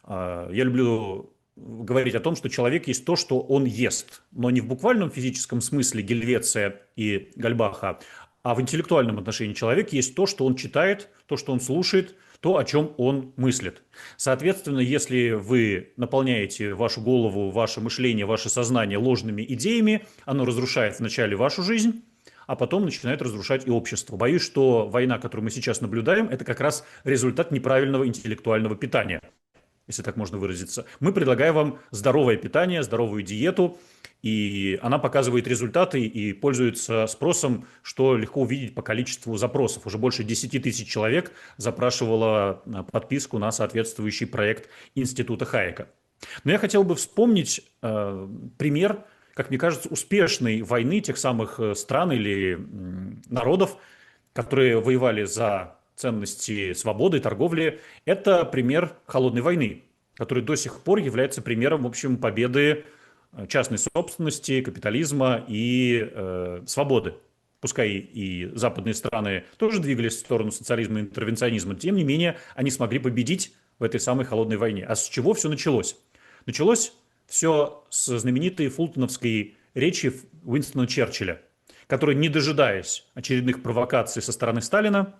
Я люблю говорить о том, что человек есть то, что он ест, но не в буквальном физическом смысле Гельвеция и Гольбаха, а в интеллектуальном отношении человек есть то, что он читает, то, что он слушает, то, о чем он мыслит. Соответственно, если вы наполняете вашу голову, ваше мышление, ваше сознание ложными идеями, оно разрушает вначале вашу жизнь, а потом начинает разрушать и общество. Боюсь, что война, которую мы сейчас наблюдаем, это как раз результат неправильного интеллектуального питания, если так можно выразиться. Мы предлагаем вам здоровое питание, здоровую диету, и она показывает результаты и пользуется спросом, что легко увидеть по количеству запросов. Уже больше 10 тысяч человек запрашивало подписку на соответствующий проект Института Хайека. Но я хотел бы вспомнить пример, как мне кажется, успешной войны тех самых стран или народов, которые воевали за ценности свободы, торговли. Это пример холодной войны, который до сих пор является примером, в общем, победы частной собственности, капитализма и свободы. Пускай и западные страны тоже двигались в сторону социализма и интервенционизма, тем не менее они смогли победить в этой самой холодной войне. А с чего все началось? Началось все с знаменитой фултоновской речи Уинстона Черчилля, который, не дожидаясь очередных провокаций со стороны Сталина,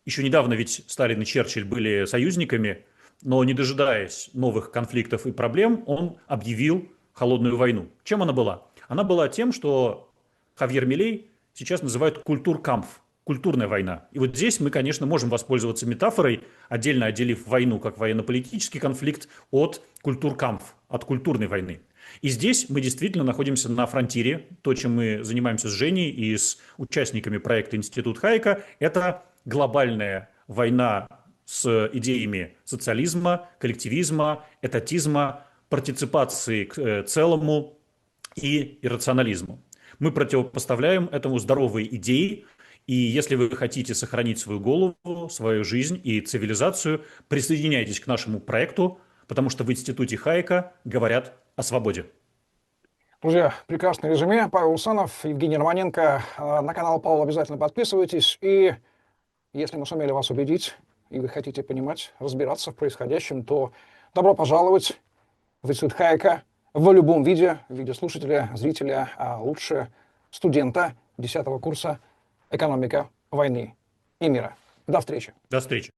еще недавно ведь Сталин и Черчилль были союзниками, но не дожидаясь новых конфликтов и проблем, он объявил холодную войну. Чем она была? Она была тем, что Хавьер Милей сейчас называют культуркампф, культурная война. И вот здесь мы, конечно, можем воспользоваться метафорой, отдельно отделив войну как военно-политический конфликт от культуркампф, от культурной войны. И здесь мы действительно находимся на фронтире. То, чем мы занимаемся с Женей и с участниками проекта Институт Хайека, это глобальная война с идеями социализма, коллективизма, этатизма, партиципации к целому и иррационализму. Мы противопоставляем этому здоровые идеи, и если вы хотите сохранить свою голову, свою жизнь и цивилизацию, присоединяйтесь к нашему проекту, потому что в Институте Хайека говорят о свободе. Друзья, прекрасное резюме. Павел Усанов, Евгений Романенко. На канал Павла обязательно подписывайтесь. И если мы сумели вас убедить, и вы хотите понимать, разбираться в происходящем, то добро пожаловать в Институт Хайека в любом виде, в виде слушателя, зрителя, а лучше студента 10-го курса «Экономика войны и мира». До встречи. До встречи.